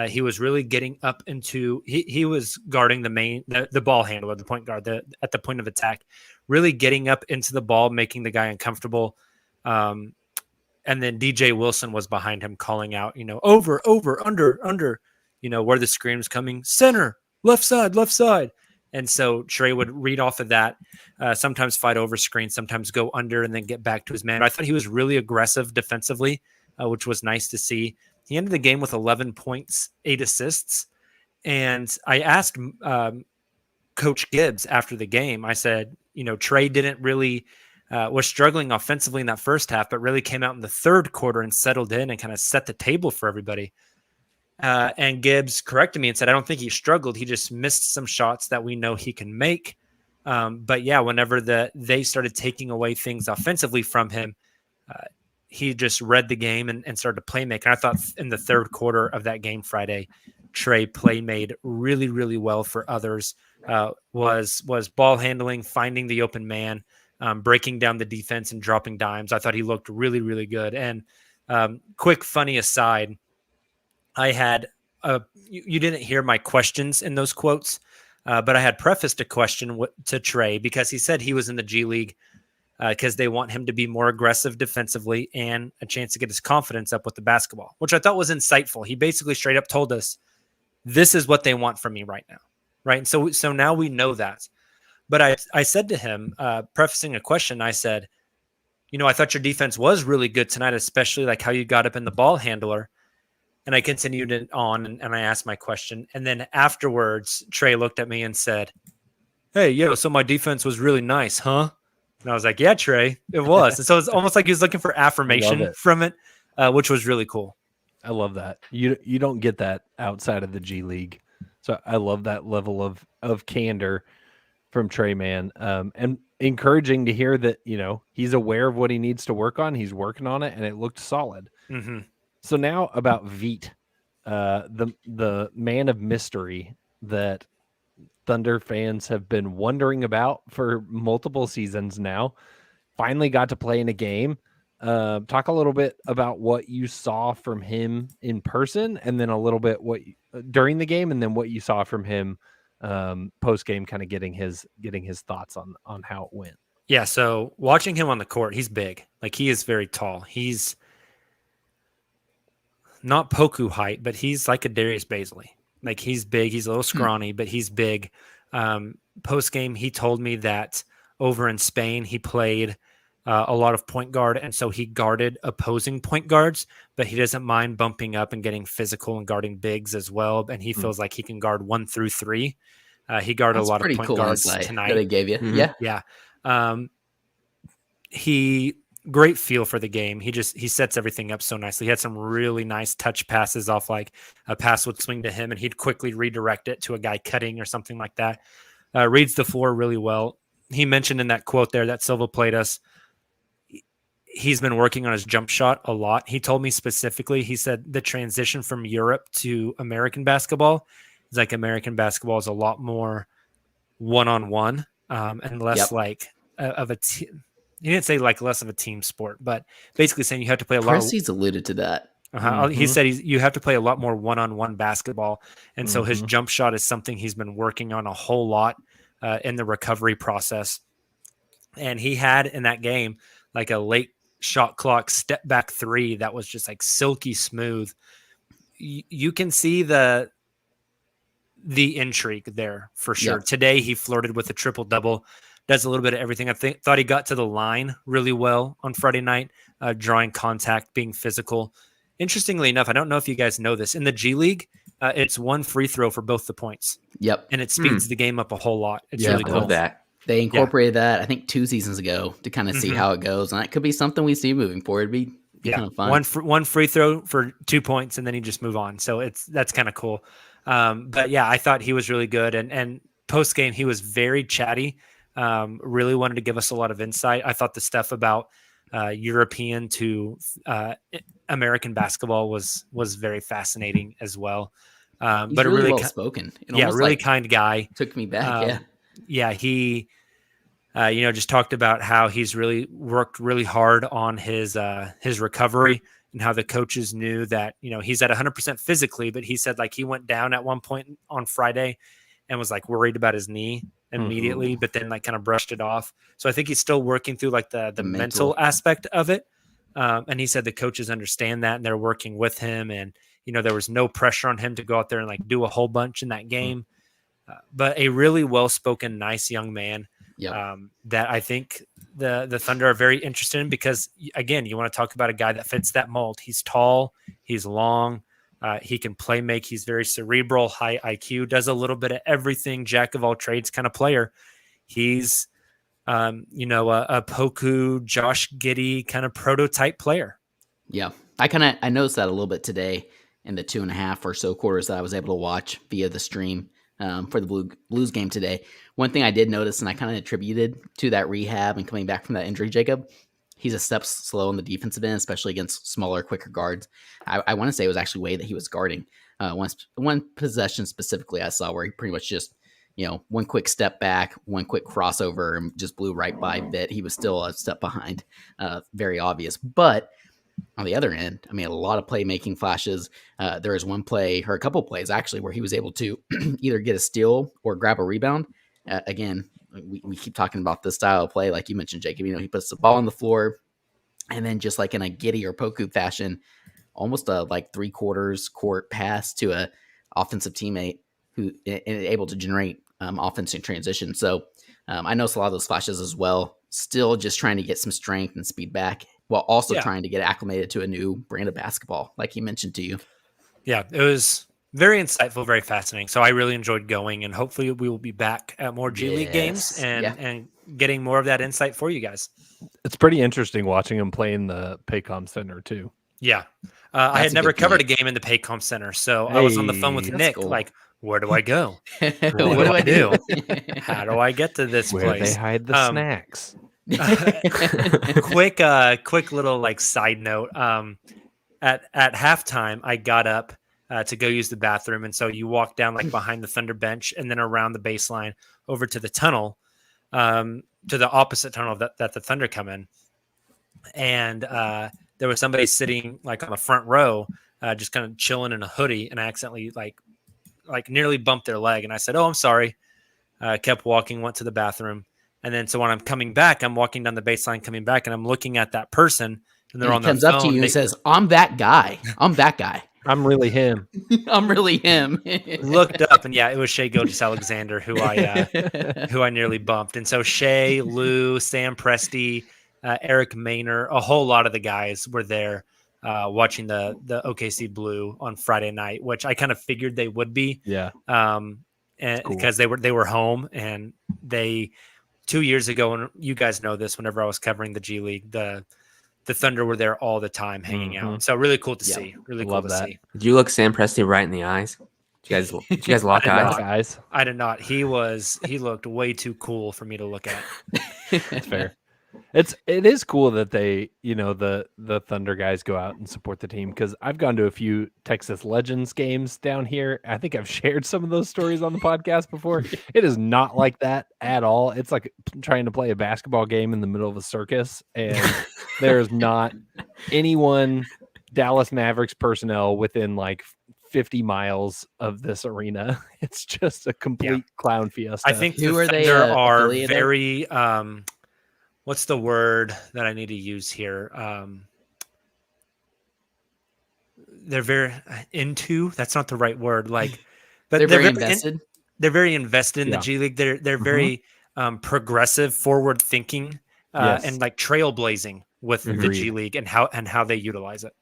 He was really getting up into. He was guarding the ball handler, the point guard, at the point of attack, really getting up into the ball, making the guy uncomfortable. And then DJ Wilson was behind him, calling out, over, under, where the scream's coming, center, left side. And so Trey would read off of that, sometimes fight over screen, sometimes go under and then get back to his man. I thought he was really aggressive defensively, which was nice to see. He ended the game with 11 points, 8 assists. And I asked Coach Gibbs after the game, I said, Trey didn't really was struggling offensively in that first half, but really came out in the third quarter and settled in and kind of set the table for everybody. And Gibbs corrected me and said, I don't think he struggled. He just missed some shots that we know he can make. But yeah, whenever they started taking away things offensively from him, he just read the game and started to play make. And I thought in the third quarter of that game Friday, Trey made really, really well for others. Was ball handling, finding the open man, breaking down the defense and dropping dimes. I thought he looked really, really good. And quick funny aside, I had you didn't hear my questions in those quotes, but I had prefaced a question to Trey because he said he was in the G League because they want him to be more aggressive defensively and a chance to get his confidence up with the basketball, which I thought was insightful. He basically straight up told us, this is what they want from me right now. Right. And so now we know that. But I said to him, prefacing a question, I said, I thought your defense was really good tonight, especially like how you got up in the ball handler. And I continued it on and I asked my question. And then afterwards, Trey looked at me and said, hey, so my defense was really nice, huh? And I was like, yeah, Trey, it was. And so it's almost like he was looking for affirmation from it, which was really cool. I love that. You don't get that outside of the G League. So I love that level of candor from Trey, man. And encouraging to hear that, he's aware of what he needs to work on. He's working on it and it looked solid. Mm-hmm. So now about Vít, the man of mystery that Thunder fans have been wondering about for multiple seasons now, finally got to play in a game. Talk a little bit about what you saw from him in person, and then a little bit during the game, and then what you saw from him post game, kind of getting his thoughts on how it went. Yeah. So watching him on the court, he's big. Like he is very tall. He's not Poku height, but he's like a Darius Bazley. Like he's big. He's a little scrawny, but he's big. Post game, he told me that over in Spain, he played a lot of point guard, and so he guarded opposing point guards, but he doesn't mind bumping up and getting physical and guarding bigs as well. And he feels like he can guard 1 through 3. He guarded That's a lot of pretty point cool guards insight tonight. that I gave you. Mhm. Yeah. Yeah. He great feel for the game. He sets everything up so nicely. He had some really nice touch passes off, like a pass would swing to him and he'd quickly redirect it to a guy cutting or something like that. Reads the floor really well. He mentioned in that quote there that Silva played us, he's been working on his jump shot a lot. He told me specifically, he said the transition from Europe to American basketball is like American basketball is a lot more one-on-one and less like of a team. He didn't say like less of a team sport, but basically saying you have to play a lot. He's alluded to that. He said you have to play a lot more one-on-one basketball. And so his jump shot is something he's been working on a whole lot in the recovery process. And he had in that game like a late shot clock step back 3 that was just like silky smooth. You can see the intrigue there for sure. Today he flirted with a triple double, does a little bit of everything. I thought he got to the line really well on Friday night, drawing contact, being physical. Interestingly enough, I don't know if you guys know this, in the G League, it's 1 free throw for both the points. Yep. And it speeds the game up a whole lot. It's really I cool. love that. They incorporated that, I think, 2 seasons ago to kind of see how it goes. And that could be something we see moving forward. It'd be kind of fun. One free throw for 2 points, and then you just move on. So that's kind of cool. But yeah, I thought he was really good. And post game, he was very chatty. Really wanted to give us a lot of insight. I thought the stuff about European to American basketball was very fascinating as well. He's but really a really well spoken. really kind guy. Took me back. He just talked about how he's really worked really hard on his recovery and how the coaches knew that, he's at 100% physically, but he said like he went down at one point on Friday and was like worried about his knee immediately, but then like kind of brushed it off. So I think he's still working through like the mental aspect of it. And he said the coaches understand that and they're working with him. And, there was no pressure on him to go out there and like do a whole bunch in that game. But a really well-spoken, nice young man that I think the Thunder are very interested in because, again, you want to talk about a guy that fits that mold. He's tall, he's long, he can play make. He's very cerebral, high IQ, does a little bit of everything, jack of all trades kind of player. He's, a Poku, Josh Giddey kind of prototype player. Yeah, I noticed that a little bit today in the 2.5 or so quarters that I was able to watch via the stream for the Blues game today. One thing I did notice, and I kind of attributed to that rehab and coming back from that injury, Jacob, he's a step slow on the defensive end, especially against smaller, quicker guards. I want to say it was actually Wade that he was guarding. One possession specifically I saw where he pretty much just, one quick step back, one quick crossover, and just blew right by Bit. He was still a step behind, very obvious. But on the other end, I mean, a lot of playmaking flashes. There was one play, or a couple plays actually, where he was able to either get a steal or grab a rebound. Again, we keep talking about this style of play, like you mentioned, Jacob. He puts the ball on the floor, and then just like in a Giddey or Poku fashion, almost a like 3/4 court pass to a offensive teammate who is able to generate offense in transition. So I noticed a lot of those flashes as well. Still just trying to get some strength and speed back, while also trying to get acclimated to a new brand of basketball, like he mentioned to you. Yeah, it was very insightful, very fascinating. So I really enjoyed going, and hopefully we will be back at more G League games and getting more of that insight for you guys. It's pretty interesting watching him play in the Paycom Center too. Yeah. I had never covered a game in the Paycom Center, so I was on the phone with Nick, cool. like, where do I go? What do I do? How do I get to this Where place? they hide the snacks. Quick little like side note. At halftime, I got up to go use the bathroom, and so you walk down like behind the Thunder bench, and then around the baseline over to the tunnel, to the opposite tunnel that the Thunder come in, and there was somebody sitting like on the front row, just kind of chilling in a hoodie, and I accidentally like nearly bumped their leg, and I said, "Oh, I'm sorry." Kept walking, went to the bathroom. And then, so when I'm coming back, I'm walking down the baseline, coming back, and I'm looking at that person, and they're on their phone. He comes up to you and says, "I'm that guy. I'm that guy. I'm really him. I'm really him." Looked up, and yeah, it was Shai Gilgeous-Alexander who I nearly bumped. And so Shai, Lou, Sam Presti, Eric Maynor, a whole lot of the guys were there watching the OKC Blue on Friday night, which I kind of figured they would be. Yeah. And cool. because they were home, and they 2 years ago, and you guys know this, whenever I was covering the G League, the Thunder were there all the time hanging out. So really cool to see. Really cool to see. Did you look Sam Presti right in the eyes? Did you guys lock eyes? I did not. He looked way too cool for me to look at. That's fair. It is cool that they, the Thunder guys go out and support the team, because I've gone to a few Texas Legends games down here. I think I've shared some of those stories on the podcast before. It is not like that at all. It's like trying to play a basketball game in the middle of a circus, and there's not anyone Dallas Mavericks personnel within like 50 miles of this arena. It's just a complete clown fiesta. I think Who are they, Thunder are affiliated? very what's the word that I need to use here? They're very into. That's not the right word. Like, but They're very invested. They're very invested in the G League. They're very progressive, forward thinking, and like trailblazing with the G League and how they utilize it.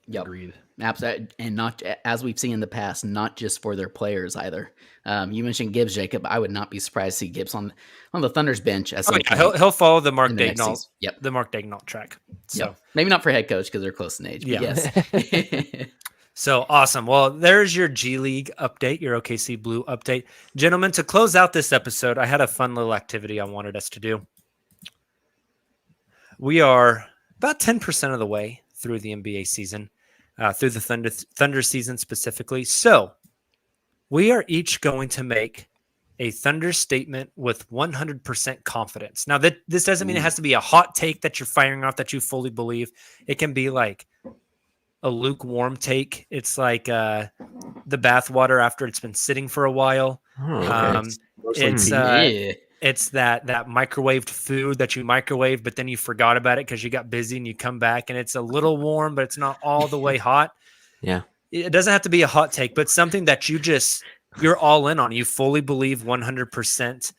Yep. Agreed. Absolutely. And not, as we've seen in the past, not just for their players either. You mentioned Gibbs, Jacob. I would not be surprised to see Gibbs on the Thunder's bench. He'll follow the Mark Daignault. Yep. The Mark Daignault track. So maybe not for head coach because they're close in age. But yes. So awesome. Well, there's your G League update, your OKC Blue update. Gentlemen, to close out this episode, I had a fun little activity I wanted us to do. We are about 10% of the way through the NBA season. Through the Thunder season specifically. So we are each going to make a Thunder statement with 100% confidence. Now, this doesn't mean it has to be a hot take that you're firing off that you fully believe. It can be like a lukewarm take. It's like the bathwater after it's been sitting for a while. It's that microwaved food that you microwave, but then you forgot about it because you got busy and you come back and it's a little warm, but it's not all the way hot. Yeah. It doesn't have to be a hot take, but something that you're all in on. You fully believe 100%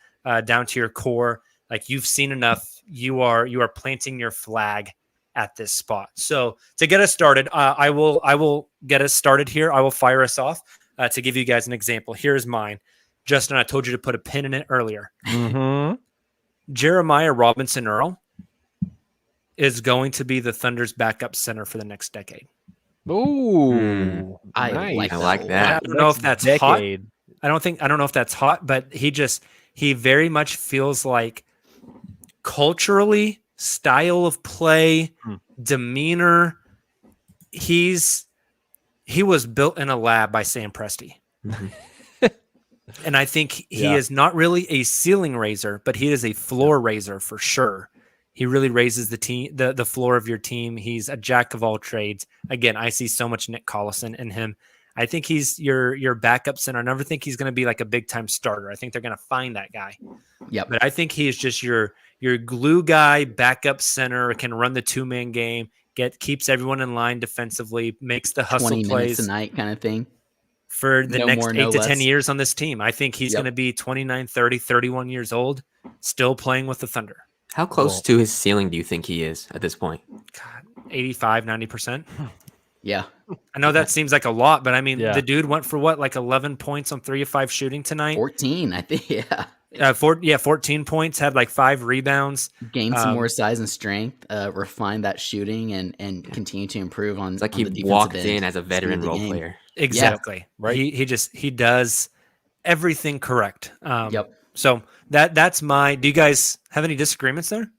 down to your core. Like you've seen enough. You are planting your flag at this spot. So to get us started, I will get us started here. I will fire us off to give you guys an example. Here's mine. Justin, I told you to put a pin in it earlier. Jeremiah Robinson Earl is going to be the Thunder's backup center for the next decade. Ooh, I nice. like that. I don't know if that's hot. I don't know if that's hot, but he very much feels like culturally, style of play, demeanor. He was built in a lab by Sam Presti. And I think he is not really a ceiling raiser, but he is a floor raiser for sure. He really raises the floor of your team. He's a jack of all trades. Again, I see so much Nick Collison in him. I think he's your backup center. I never think he's going to be like a big time starter. I think they're going to find that guy. Yep. But I think he is just your glue guy, backup center, can run the 2-man game, keeps everyone in line defensively, makes the hustle 20 plays minutes a night kind of thing. For the next 8 to 10 years on this team. I think he's going to be 29, 30, 31 years old, still playing with the Thunder. How close to his ceiling do you think he is at this point? God, 85, 90%. Yeah. I know that seems like a lot, but I mean, the dude went for what, like 11 points on 3 of 5 shooting tonight? 14, I think. Yeah. 14 points, had like 5 rebounds. Gained some more size and strength, refined that shooting, and continue to improve on. It's like on he walked in as a veteran role player. Exactly. Yeah. Right. He does everything correct. Yep. So that's do you guys have any disagreements there?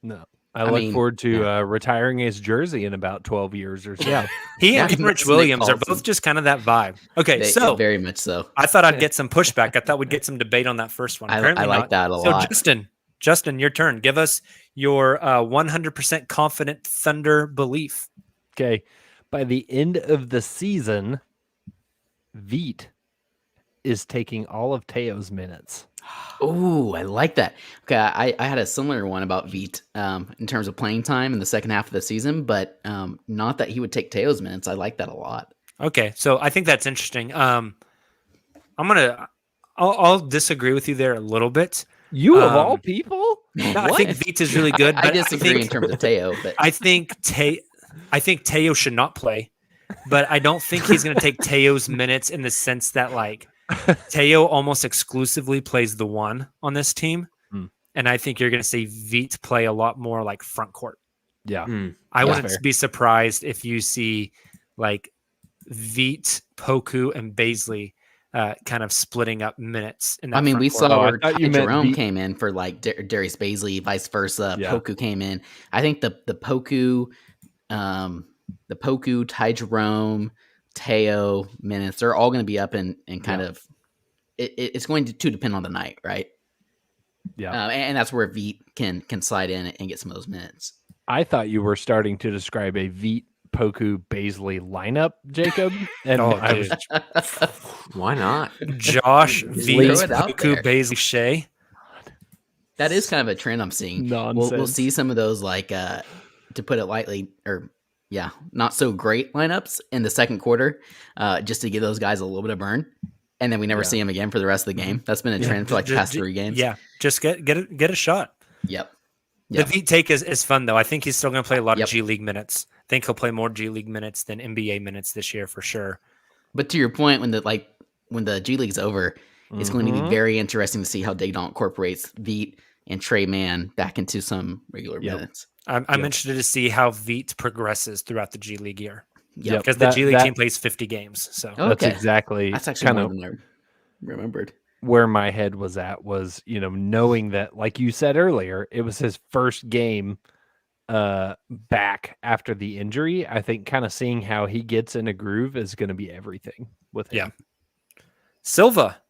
No. I look forward to retiring his jersey in about 12 years or so. Yeah. He and Rich Williams are both just kind of that vibe. Okay, so very much so. I thought I'd get some pushback. I thought we'd get some debate on that first one. I like that a lot. So Justin, your turn. Give us your 100% confident Thunder belief. Okay. By the end of the season, Veet is taking all of Teo's minutes. Oh, I like that. Okay, I had a similar one about Veet in terms of playing time in the second half of the season, but not that he would take Teo's minutes. I like that a lot. Okay, so I think that's interesting. I'll disagree with you there a little bit. You of all people? No, I think Veet is really good. I But disagree in terms of Teo, but I think Teo should not play, but I don't think he's going to take Teo's minutes in the sense that like Teo almost exclusively plays the one on this team, and I think you're going to see Veet play a lot more like front court. Yeah, I wouldn't be surprised if you see like Veet, Poku, and Baisley kind of splitting up minutes. In that we front court. saw where Ty Jerome came in for like Darius Baisley, vice versa. Yeah. Poku came in. I think the Poku, Ty Jerome, Teo minutes, they're all going to be up and kind of. It's going to depend on the night, right? Yeah, and that's where Veet can slide in and get some of those minutes. I thought you were starting to describe a Veet, Poku, Baisley lineup, Jacob. And I was why not? Josh, Veet, throw it out Poku, there. Baisley, Shea. That is kind of a trend I'm seeing. Nonsense. We'll see some of those, like, to put it lightly, not so great lineups in the second quarter, just to give those guys a little bit of burn. And then we never see them again for the rest of the game. That's been a trend for like the past 3 games. Yeah, just get a shot. Yep. The Veet take is fun, though. I think he's still going to play a lot of G League minutes. I think he'll play more G League minutes than NBA minutes this year for sure. But to your point, when the G League's over, it's going to be very interesting to see how Dagon incorporates Veet and Trey Mann back into some regular minutes. I'm interested to see how Veet progresses throughout the G League year. Yeah, because the G League team plays 50 games. So that's exactly that's actually kind more of than I remembered. Where my head was at was, knowing that, like you said earlier, it was his first game back after the injury. I think kind of seeing how he gets in a groove is going to be everything with him. Yeah. Silva,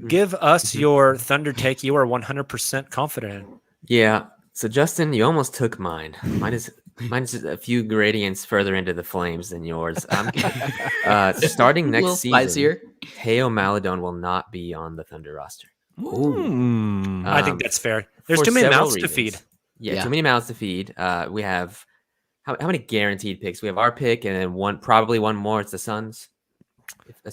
give us your Thunder take. You are 100% confident in. Yeah. So Justin, you almost took mine. Mine's just a few gradients further into the flames than yours. Starting next season, Teo Maledon will not be on the Thunder roster. I think that's fair. There's too many mouths to feed. Yeah, too many mouths to feed. We have how many guaranteed picks? We have our pick and then probably one more. It's the Suns.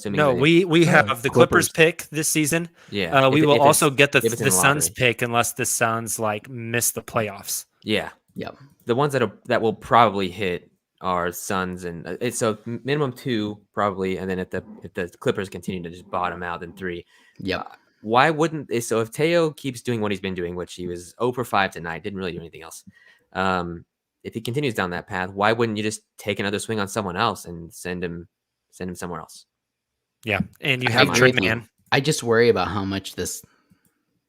No, we have the Clippers pick this season. Yeah, we will also get the Suns pick unless the Suns miss the playoffs. Yeah. The ones that will probably hit are Suns, and so minimum 2 probably, and then if the Clippers continue to just bottom out, then 3. Yeah. Why wouldn't so if Teo keeps doing what he's been doing, which he was 0 for 5 tonight, didn't really do anything else. If he continues down that path, why wouldn't you just take another swing on someone else and send him somewhere else? Yeah, and you have Trey Mann. I just worry about how much this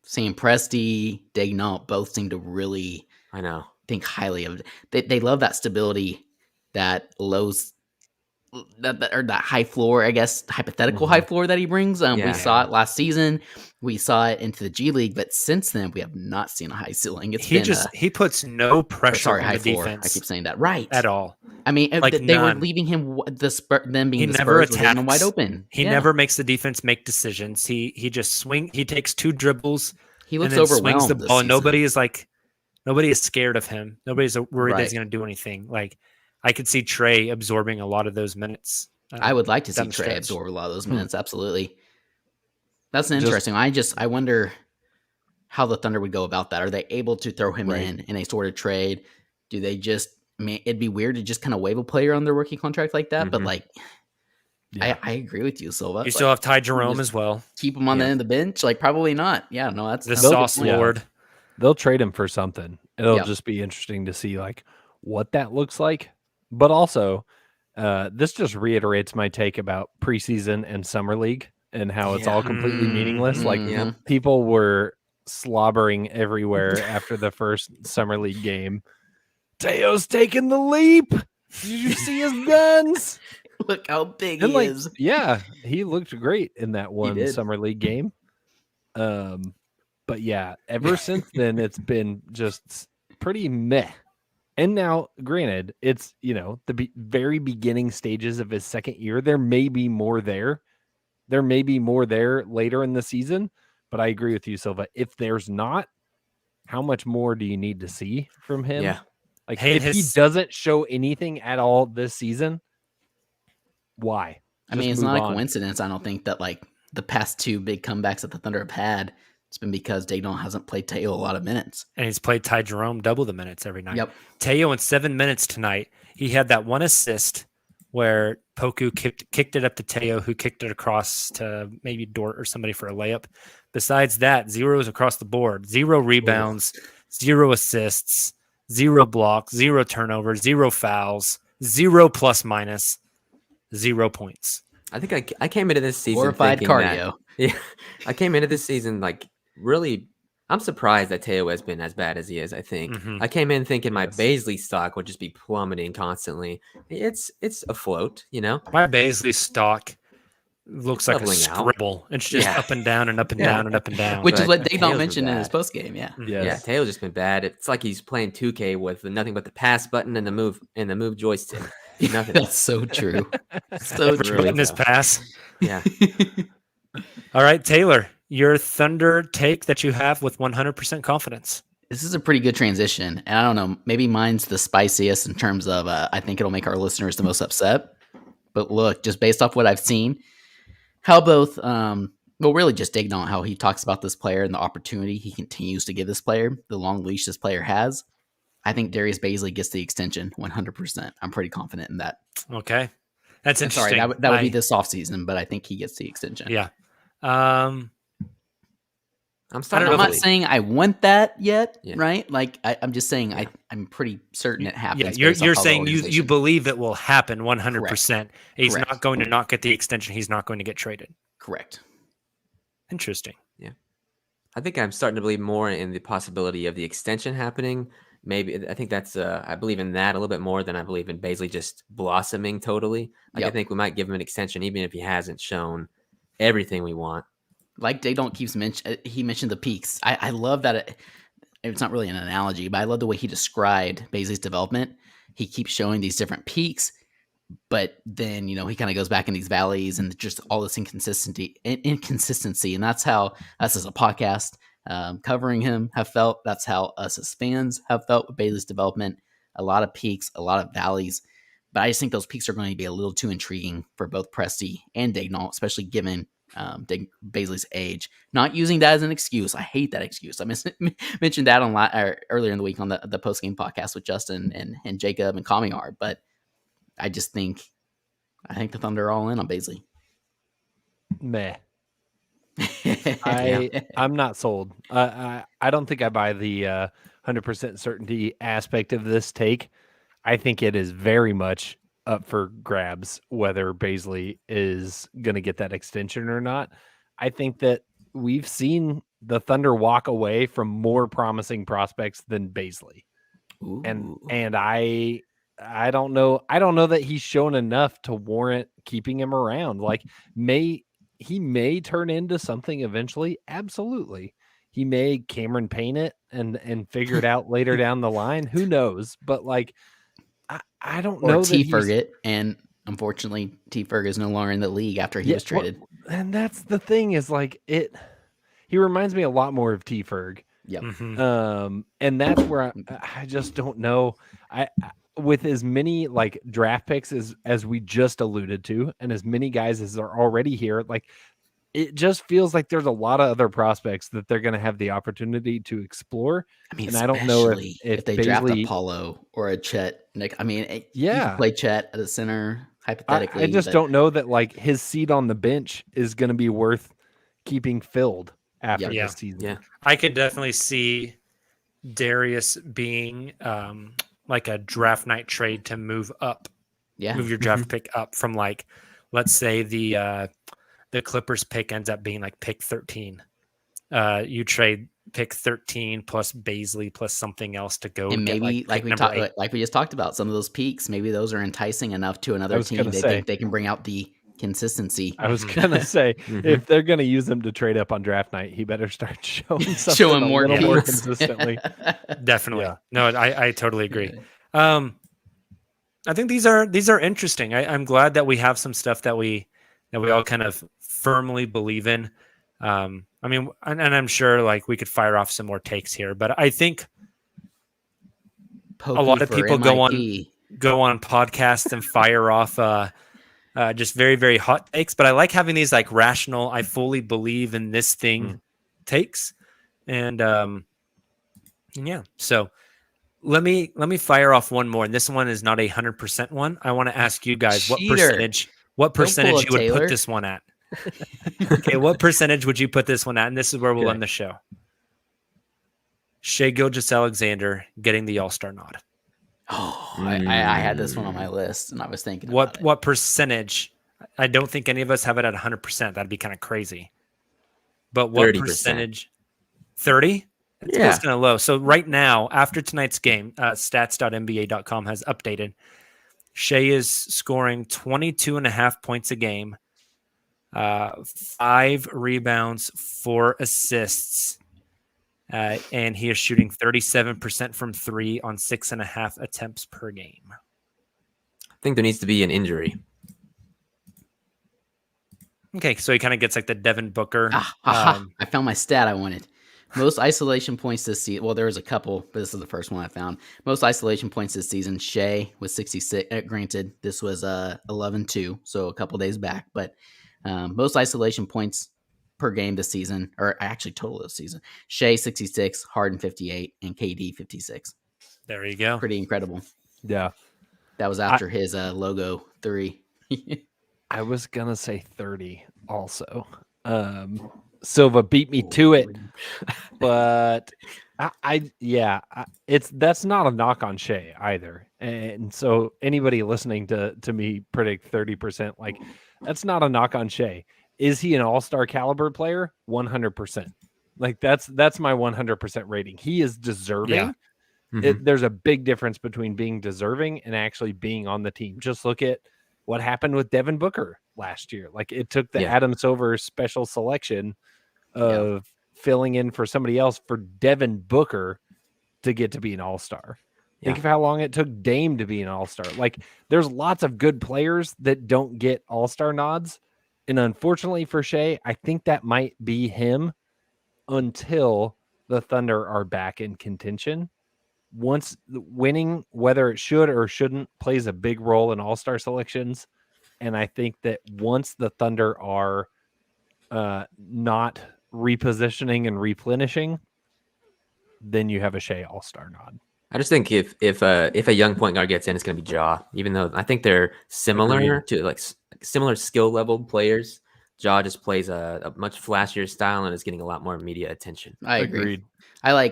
Sam Presti, Daigneault both seem to really think highly of. They love that stability, that that high floor, I guess, hypothetical high floor that he brings. We saw it last season. We saw it into the G League, but since then we have not seen a high ceiling. He puts no pressure on high the floor. defense. I keep saying that right at all. I mean, they were leaving him them being the Spurs with him wide open. He never makes the defense make decisions. He just swing. He takes 2 dribbles. He looks and then overwhelmed. Swings the ball. Nobody is scared of him. Nobody's worried that he's going to do anything. Like I could see Trey absorbing a lot of those minutes. I would like to see Trey absorb a lot of those minutes. Absolutely. That's interesting. I wonder how the Thunder would go about that. Are they able to throw him in a sort of trade? Do they just? I mean, it'd be weird to just kind of waive a player on their rookie contract like that. But I agree with you, Silva. You still have Ty Jerome as well. Keep him on the end of the bench? Probably not. Yeah, no, that's the sauce lord. They'll trade him for something. It'll just be interesting to see what that looks like. But also, this just reiterates my take about preseason and summer league and how it's all completely meaningless. People were slobbering everywhere after the first summer league game. Teo's taking the leap. Did you see his guns? Look how big he is. Yeah, he looked great in that one summer league game. But yeah, ever since then, it's been just pretty meh. And now, granted, it's, the very beginning stages of his second year. There may be more there. There may be more there later in the season. But I agree with you, Silva. If there's not, how much more do you need to see from him? Yeah. If he doesn't show anything at all this season, why? I mean, it's not a coincidence, I don't think, that the past 2 big comebacks that the Thunder have had, it's been because Dayton hasn't played Teo a lot of minutes. And he's played Ty Jerome double the minutes every night. Yep. Teo in 7 minutes tonight, he had that one assist where Poku kicked it up to Teo, who kicked it across to maybe Dort or somebody for a layup. Besides that, zeros across the board. 0 rebounds, 0 assists, 0 blocks, 0 turnovers, 0 fouls, 0 plus minus, 0 points. I think I came into this season Glorified thinking cardio. Yeah, I came into this season like really. I'm surprised that Teo has been as bad as he is. I think I came in thinking my Baisley stock would just be plummeting constantly. It's afloat, you know. My Baisley stock looks like a leveling out. scribble. It's just up and down and up and down and up and down. Which is But what Dayton Teo's mentioned been in his bad. post game. Yeah. Yeah, Teo's just been bad. It's like he's playing 2K with nothing but the pass button and the move joystick. Nothing. That's so true. So Every true. button is pass. Yeah. All right, Taylor, your Thunder take that you have with 100% confidence. This is a pretty good transition. And I don't know, maybe mine's the spiciest in terms of I think it'll make our listeners the most upset. But look, just based off what I've seen, how both, really just digging on how he talks about this player and the opportunity he continues to give this player, the long leash this player has. I think Darius Baisley gets the extension 100%. I'm pretty confident in that. Okay. That's I'm interesting. sorry, that would be this offseason, but I think he gets the extension. Yeah. I'm I'm starting to not believe. saying I want that yet, Yeah. right? Like I'm just saying I'm pretty certain it happens. Yeah, based off you're how the saying you organization- believe it will happen 100%. He's Correct. not going to not get the extension. He's not going to get traded. Correct. Interesting. I think I'm starting to believe more in the possibility of the extension happening. Maybe I think that's I believe in that a little bit more than I believe in Baisley just blossoming totally. Like I Yep. think we might give him an extension even if he hasn't shown everything we want. Like Daydon't keeps he mentioned the peaks. I love that it's not really an analogy, but I love the way he described Baisley's development. He keeps showing these different peaks, but then he kind of goes back in these valleys and just all this inconsistency, and that's how us as a podcast covering him have felt. That's how us as fans have felt with Baisley's development. A lot of peaks, a lot of valleys, but I just think those peaks are going to be a little too intriguing for both Presti and Daigneault, especially given Baisley's age. Not using that as an excuse. I hate that excuse. I mentioned that earlier in the week on the post game podcast with Justin and Jacob and Kamiar, but I think the Thunder are all in on Baisley. Meh. I'm not sold. I don't think I buy the 100% certainty aspect of this take. I think it is very much up for grabs whether Baisley is going to get that extension or not. I think that we've seen the Thunder walk away from more promising prospects than Baisley. Ooh. And I don't know. I don't know that he's shown enough to warrant keeping him around. Like he may turn into something eventually. Absolutely. He may Cameron Payne it and figure it out later down the line. Who knows? But like, I don't know. Or T Ferg, and unfortunately, T Ferg is no longer in the league after he was traded. And that's the thing is like it. He reminds me a lot more of T Ferg. Yep. Mm-hmm. And that's where I just don't know. I with as many like draft picks as we just alluded to, and as many guys as are already here, like it just feels like there's a lot of other prospects that they're going to have the opportunity to explore. I mean, and I don't know if they Baisley, draft a Paulo or a Chet. Like, I mean, you Yeah. can play Chet at a center hypothetically. I just don't know that like his seat on the bench is going to be worth keeping filled after Yeah. this season. Yeah. I could definitely see Darius being like a draft night trade to move up. Yeah. Move your draft pick up from like, let's say the Clippers pick ends up being like pick 13. You trade pick 13 plus Baisley plus something else to go. And get, maybe pick number 8. like we just talked about, some of those peaks, maybe those are enticing enough to another team. They think they can bring out the consistency. I was gonna say if they're gonna use him to trade up on draft night, he better start showing something Showing a more little more peaks. consistently. Definitely. Yeah. No, I totally agree. I think these are interesting. I'm glad that we have some stuff that we all kind of firmly believe in. I mean, and I'm sure like we could fire off some more takes here, but I think a lot of people go on podcasts and fire off just very, very hot takes. But I like having these like rational, I fully believe in this thing takes. And yeah, so let me fire off one more. And this one is not 100% one. I want to ask you guys what Cheater. percentage a you would Taylor. put this one at. Okay, what percentage would you put this one at? And this is where we'll Okay. end the show. Shai Gilgeous-Alexander getting the All-Star nod. Oh, I had this one on my list, and I was thinking about it. What percentage? I don't think any of us have it at 100%. That'd be kind of crazy. But what 30%. percentage? 30? It Yeah. feels kind of low. So right now, after tonight's game, stats.nba.com has updated. Shai is scoring 22.5 points a game, 5 rebounds, 4 assists, and he is shooting 37% from 3 on 6.5 attempts per game. I think there needs to be an injury. Okay, so he kind of gets like the Devin Booker. I found my stat I wanted. Most isolation points this season. Well, there was a couple, but this is the first one I found. Most isolation points this season. Shai was 66. Granted, this was 11-2, so a couple days back. But most isolation points per game this season, or actually total this season. Shai 66, Harden 58, and KD 56. There you go. Pretty incredible. Yeah. That was after his logo 3. I was gonna say 30 also. Silva beat me to it, but that's not a knock on Shai either. And so anybody listening to me predict 30%, like that's not a knock on Shai. Is he an all-star caliber player? 100%. Like that's my 100% rating. He is deserving. Yeah. Mhm. There's a big difference between being deserving and actually being on the team. Just look at what happened with Devin Booker last year. Like it took the Adam Silver special selection of filling in for somebody else for Devin Booker to get to be an all-star. Think of how long it took Dame to be an all-star. Like there's lots of good players that don't get all-star nods. And unfortunately for Shai, I think that might be him until the Thunder are back in contention. Once winning, whether it should or shouldn't, plays a big role in all-star selections. And I think that once the Thunder are not repositioning and replenishing, then you have a Shai all-star nod. I just think if a young point guard gets in, it's going to be Ja. Even though I think they're similar to like similar skill level players, Ja just plays a much flashier style and is getting a lot more media attention. I agree. I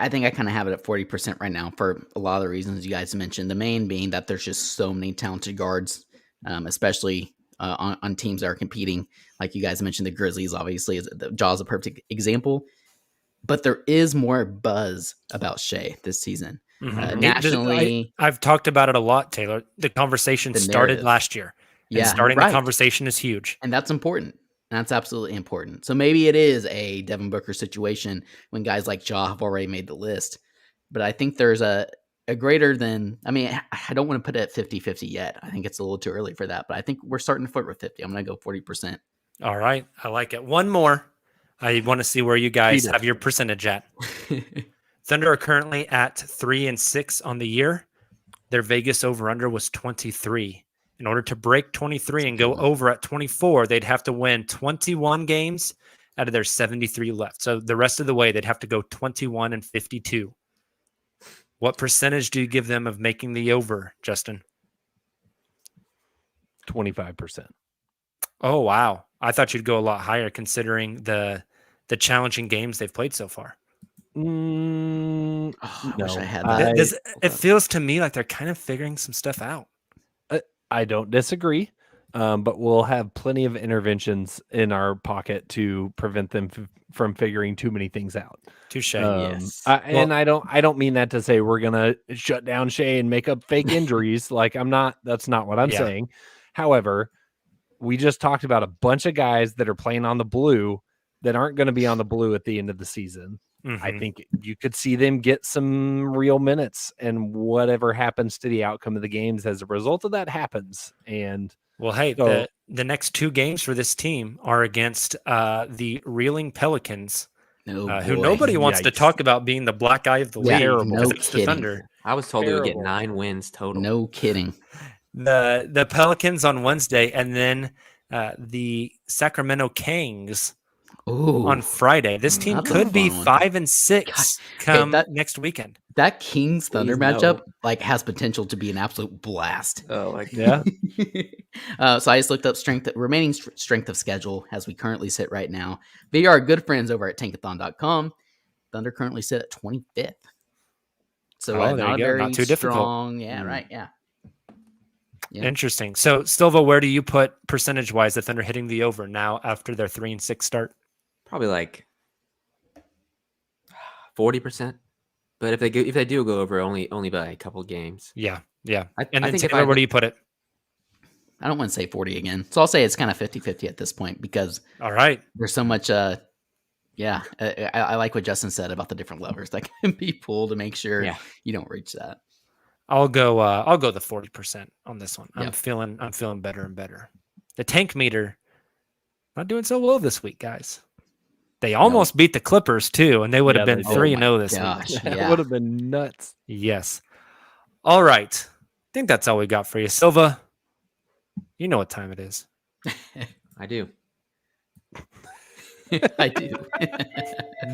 think I kind of have it at 40% right now for a lot of the reasons you guys mentioned. The main being that there's just so many talented guards, especially on teams that are competing. Like you guys mentioned, the Grizzlies obviously Ja's a perfect example. But there is more buzz about Shai this season. Nationally, I've talked about it a lot, Taylor. The conversation started last year. And starting the conversation is huge. And that's important. That's absolutely important. So maybe it is a Devin Booker situation when guys like Ja have already made the list. But I think there's a greater than, I mean, I don't want to put it at 50-50 yet. I think it's a little too early for that. But I think we're starting to flirt with 50. I'm going to go 40%. All right. I like it. One more. I want to see where you guys have your percentage at. Thunder are currently at 3-6 on the year. Their Vegas over-under was 23. In order to break 23 and go over at 24, they'd have to win 21 games out of their 73 left. So the rest of the way, they'd have to go 21-52. What percentage do you give them of making the over, Justin? 25%. Oh, wow. I thought you'd go a lot higher considering the challenging games they've played so far. I wish I had that. It feels to me like they're kind of figuring some stuff out. I don't disagree, but we'll have plenty of interventions in our pocket to prevent them from figuring too many things out. Touche. Yes. And I don't mean that to say we're gonna shut down Shai and make up fake injuries. Like that's not what I'm saying. However, we just talked about a bunch of guys that are playing on the blue that aren't going to be on the blue at the end of the season. Mm-hmm. I think you could see them get some real minutes, and whatever happens to the outcome of the games as a result of that happens. And well, hey, the next 2 games for this team are against the reeling Pelicans, who nobody wants to talk about being the black eye of the league. No it's the Thunder. I was told we would get 9 wins total. No kidding. The Pelicans on Wednesday, and then the Sacramento Kings on Friday. This team That's a could be fun one. 5-6 come that- next weekend. That Kings Thunder Please no. matchup like has potential to be an absolute blast. Oh, like Yeah. So I just looked up remaining strength of schedule as we currently sit right now. Via our good friends over at tankathon.com, Thunder currently sit at 25th. So Oh, there not you a go. very Not too difficult. strong. Yeah, right. Yeah. Interesting. So, Silva, where do you put percentage-wise the Thunder hitting the over now after their 3-6 start? probably like 40%. But if they do go over, only by a couple games. Yeah. I And then think if Taylor, I where do you put it? I don't want to say 40 again. So I'll say it's kind of 50-50 at this point because All right. there's so much I like what Justin said about the different levers that can be pulled to make sure you don't reach that. I'll go the 40% on this one. Yep. I'm feeling better and better. The tank meter not doing so well this week, guys. They almost beat the Clippers too, and they would have been they did. 3-0 this Gosh, week. That would have been nuts. Yes. All right. I think that's all we got for you. Silva, you know what time it is. I do. I do.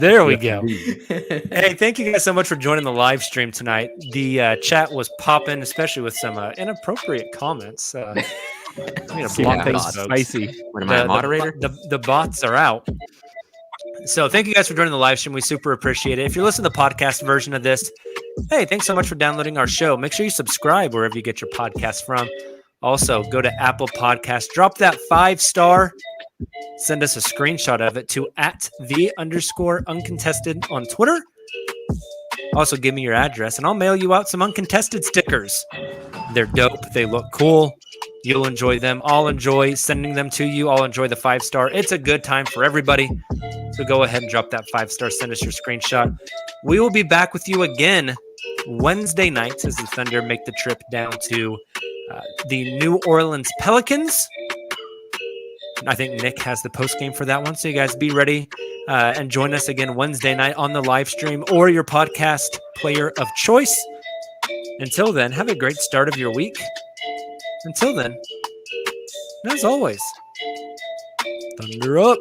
There we go. Hey, thank you guys so much for joining the live stream tonight. The chat was popping, especially with some inappropriate comments. I'm gonna block those folks. Spicy. What am I, a moderator? The bots are out. So thank you guys for joining the live stream. We super appreciate it. If you're listening to the podcast version of this, hey, thanks so much for downloading our show. Make sure you subscribe wherever you get your podcast from. Also, go to Apple Podcasts, drop that 5-star, send us a screenshot of it to @the_uncontested on Twitter. Also, give me your address, and I'll mail you out some uncontested stickers. They're dope. They look cool. You'll enjoy them. I'll enjoy sending them to you. I'll enjoy the 5-star. It's a good time for everybody. So go ahead and drop that 5-star. Send us your screenshot. We will be back with you again Wednesday nights as the Thunder make the trip down to the New Orleans Pelicans. I think Nick has the post game for that one. So you guys be ready and join us again Wednesday night on the live stream or your podcast player of choice. Until then, have a great start of your week. Until then, as always, Thunder up.